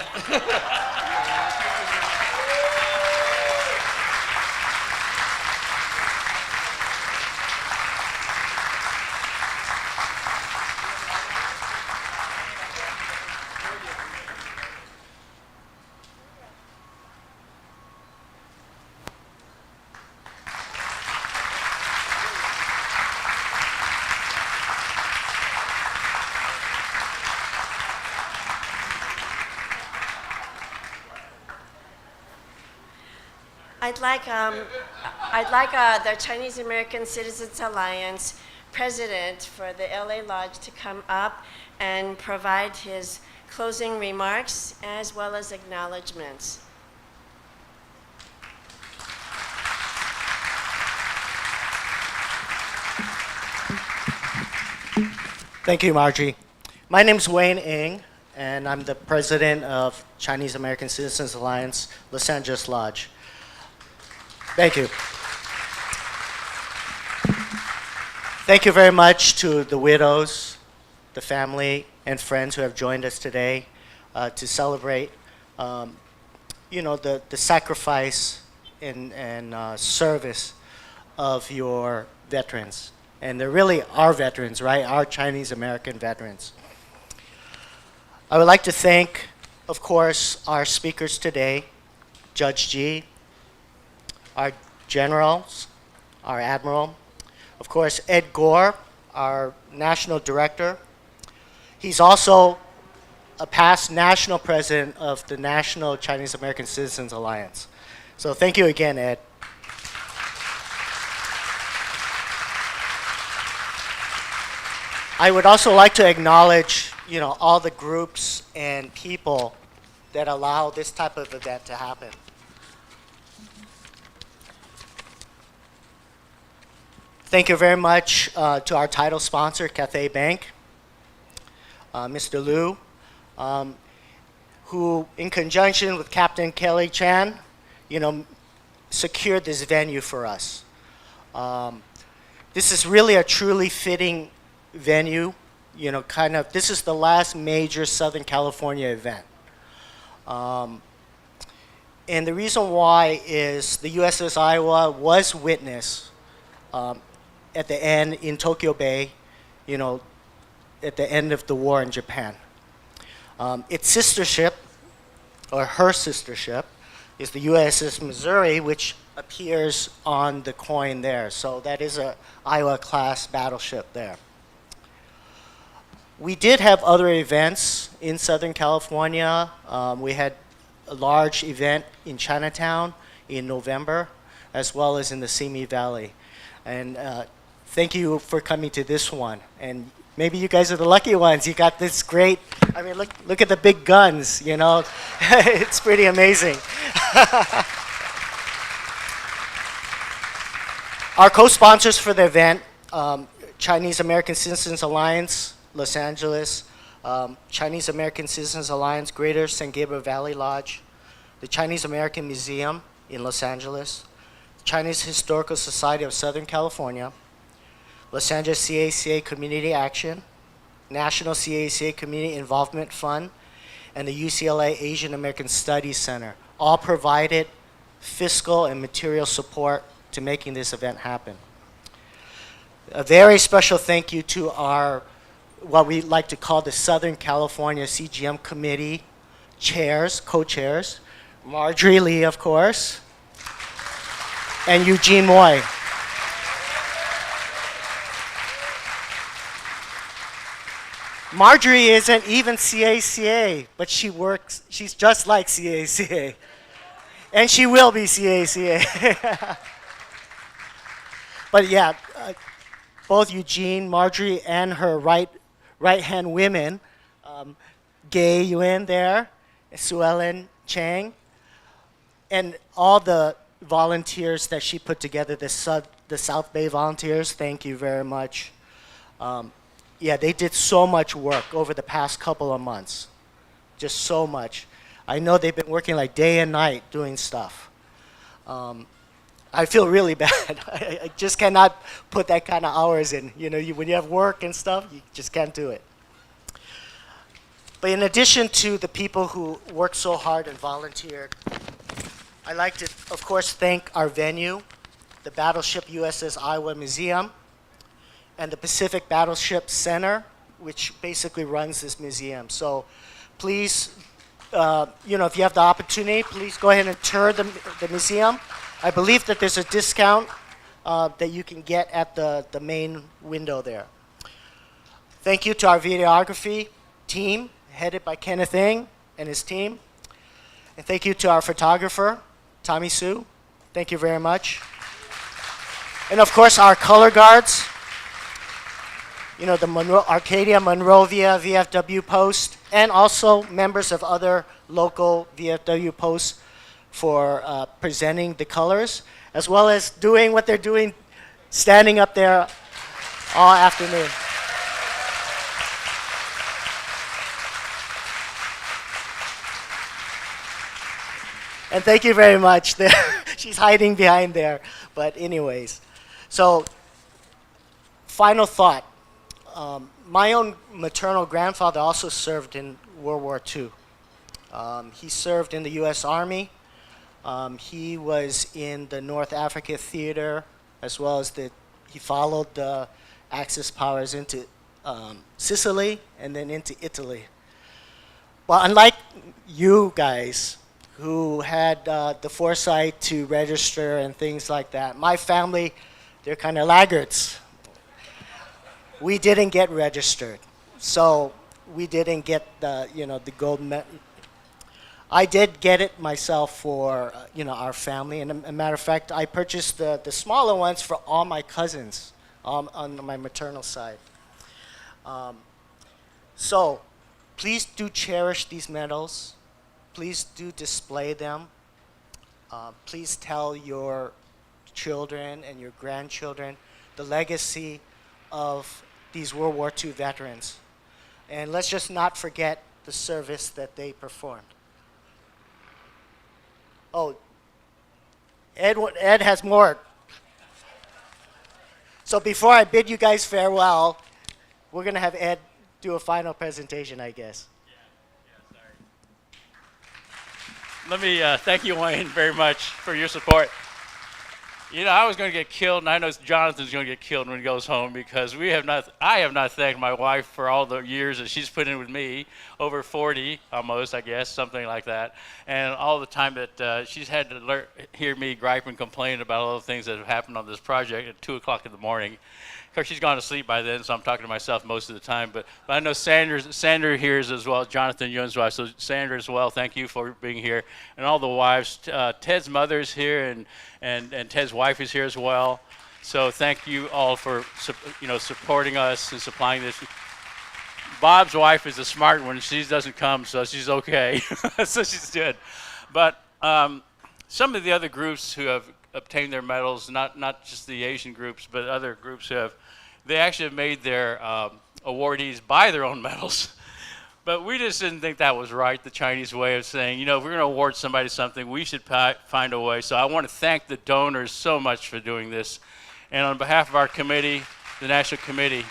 I'd like the Chinese American Citizens Alliance president for the LA Lodge to come up and provide his closing remarks as well as acknowledgments. Thank you, Marjorie. My name is Wayne Ng, and I'm the president of Chinese American Citizens Alliance, Los Angeles Lodge. Thank you. Thank you very much to the widows, the family, and friends who have joined us today to celebrate, you know, the sacrifice and service of your veterans. And they're really our veterans, right? Our Chinese American veterans. I would like to thank, of course, our speakers today, Judge G, our generals, our admiral, of course, Ed Gore, our national director. He's also a past national president of the National Chinese American Citizens Alliance. So thank you again, Ed. I would also like to acknowledge, you know, all the groups and people that allow this type of event to happen. Thank you very much to our title sponsor, Cathay Bank, Mr. Liu, who, in conjunction with Captain Kelly Chan, you know, secured this venue for us. This is really a truly fitting venue. You know, kind of, this is the last major Southern California event. And the reason why is the USS Iowa was witness at the end in Tokyo Bay, you know, at the end of the war in Japan. Its sister ship, or her sister ship, is the USS Missouri, which appears on the coin there. So that is a Iowa-class battleship there. We did have other events in Southern California. We had a large event in Chinatown in November, as well as in the Simi Valley. And thank you for coming to this one. And maybe you guys are the lucky ones. You got this great, I mean, look at the big guns, you know. It's pretty amazing. Our co-sponsors for the event, Chinese American Citizens Alliance, Los Angeles, Chinese American Citizens Alliance, Greater San Gabriel Valley Lodge, the Chinese American Museum in Los Angeles, Chinese Historical Society of Southern California, Los Angeles C.A.C.A. Community Action, National C.A.C.A. Community Involvement Fund, and the UCLA Asian American Studies Center all provided fiscal and material support to making this event happen. A very special thank you to our, what we like to call the Southern California CGM Committee chairs, co-chairs, Marjorie Lee, of course, and Eugene Moy. Marjorie isn't even C.A.C.A., but she's just like C.A.C.A. And she will be C.A.C.A. But yeah, both Eugene, Marjorie, and her right-hand women, Gay, Yuen there, Suellen, Cheng, and all the volunteers that she put together, the South Bay volunteers, thank you very much. Yeah, they did so much work over the past couple of months, just so much. I know they've been working like day and night doing stuff. I feel really bad. I just cannot put that kind of hours in. You know, when you have work and stuff, you just can't do it. But in addition to the people who worked so hard and volunteered, I'd like to, of course, thank our venue, the Battleship USS Iowa Museum, and the Pacific Battleship Center, which basically runs this museum. So please, you know, if you have the opportunity, please go ahead and tour the museum. I believe that there's a discount that you can get at the main window there. Thank you to our videography team, headed by Kenneth Ng and his team. And thank you to our photographer, Tommy Sue. Thank you very much. And of course, our color guards, you know, the Arcadia, Monrovia, VFW post, and also members of other local VFW posts for presenting the colors, as well as doing what they're doing, standing up there all afternoon. And thank you very much. She's hiding behind there. But anyways, so final thought. My own maternal grandfather also served in World War II. He served in the U.S. Army. He was in the North Africa Theater, as well as he followed the Axis powers into Sicily and then into Italy. Well, unlike you guys, who had the foresight to register and things like that, my family, they're kind of laggards. We didn't get registered, so we didn't get the gold medal. I did get it myself for our family, and as a matter of fact, I purchased the smaller ones for all my cousins on my maternal side. So please do cherish these medals. Please do display them. Please tell your children and your grandchildren the legacy of these World War II veterans. And let's just not forget the service that they performed. Oh, Ed has more. So before I bid you guys farewell, we're going to have Ed do a final presentation, I guess. Let me thank you, Wayne, very much for your support. You know, I was going to get killed, and I know Jonathan's going to get killed when he goes home because I have not thanked my wife for all the years that she's put in with me, over 40 almost, I guess, something like that, and all the time that she's had to hear me gripe and complain about all the things that have happened on this project at 2 o'clock in the morning. Of course, she's gone to sleep by then, so I'm talking to myself most of the time. But I know Sandra here is as well, Jonathan Yuen's wife. So Sandra as well, thank you for being here. And all the wives. Ted's mother's here, and Ted's wife is here as well. So thank you all for supporting us and supplying this. Bob's wife is a smart one. She doesn't come, so she's okay. So she's good. But some of the other groups who have obtained their medals, not just the Asian groups, but other groups they actually have made their awardees buy their own medals. But we just didn't think that was right, the Chinese way of saying, if we're going to award somebody something, we should find a way. So I want to thank the donors so much for doing this. And on behalf of our committee, the National Committee,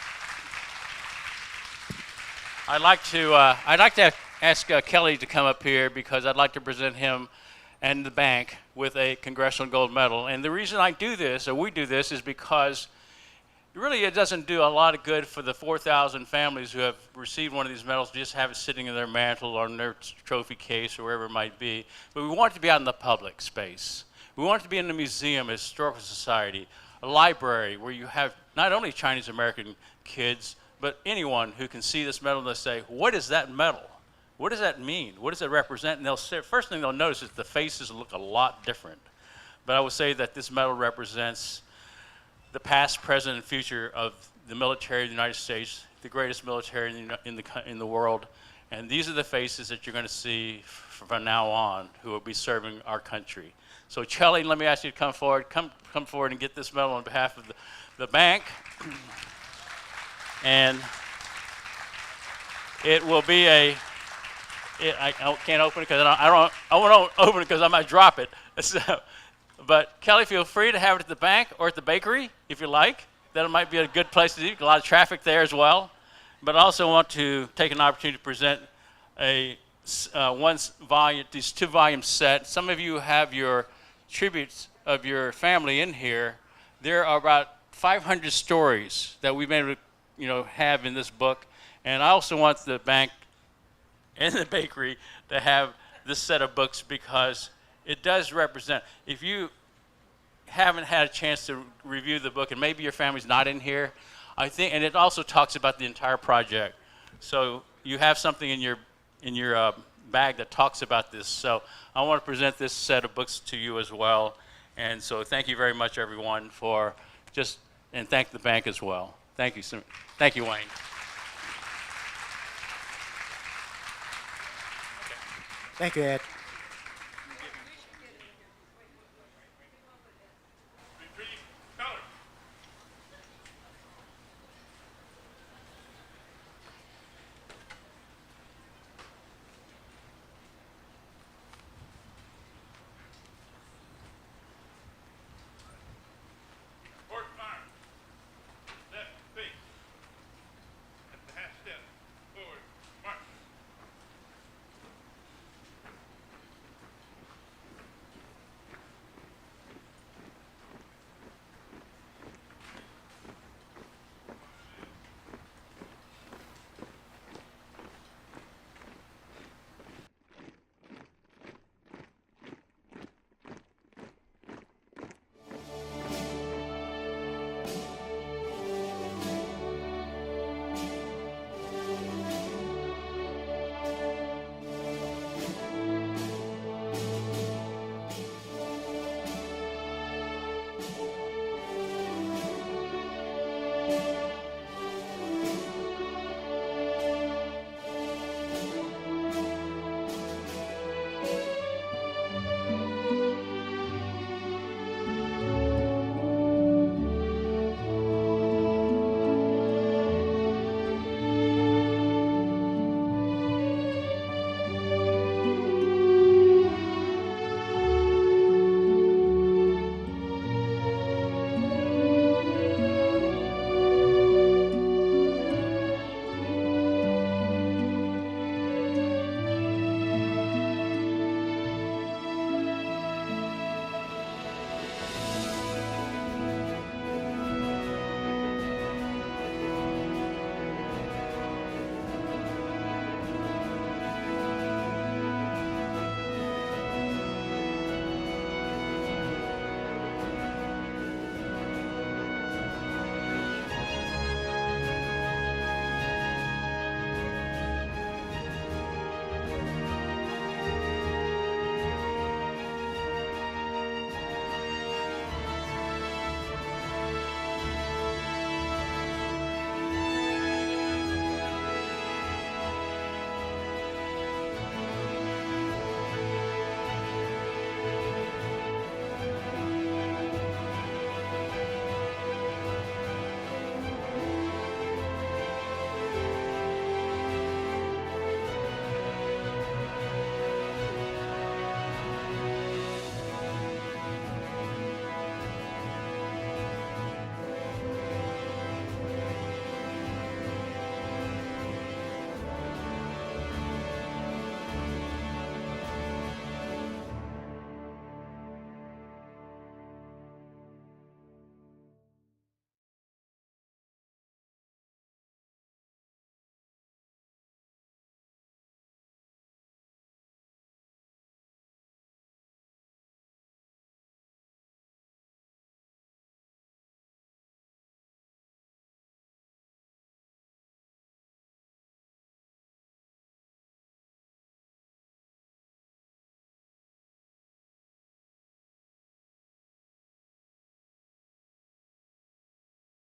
I'd like to ask Kelly to come up here because I'd like to present him and the bank with a Congressional Gold Medal. And the reason I do this, or we do this, is because really it doesn't do a lot of good for the 4,000 families who have received one of these medals to just have it sitting in their mantle or in their trophy case or wherever it might be. But we want it to be out in the public space. We want it to be in a museum, a historical society, a library where you have not only Chinese American kids, but anyone who can see this medal and they'll say, what is that medal? What does that mean? What does it represent? And they'll say, first thing they'll notice is the faces look a lot different. But I would say that this medal represents the past, present, and future of the military of the United States, the greatest military in the world. And these are the faces that you're going to see from now on who will be serving our country. So Chelly, let me ask you to come forward. Come forward and get this medal on behalf of the bank. And it will be I can't open it because I won't open it because I might drop it. So, but Kelly, feel free to have it at the bank or at the bakery if you like. That might be a good place to eat. A lot of traffic there as well. But I also want to take an opportunity to present these 2-volume set. Some of you have your tributes of your family in here. There are about 500 stories that we've been able to, have in this book. And I also want the bank and the bakery to have this set of books because it does represent. If you haven't had a chance to review the book, and maybe your family's not in here, I think, and it also talks about the entire project. So you have something in your bag that talks about this. So I want to present this set of books to you as well. And so thank you very much, everyone, and thank the bank as well. Thank you, thank you, Wayne. Thank you, Ed.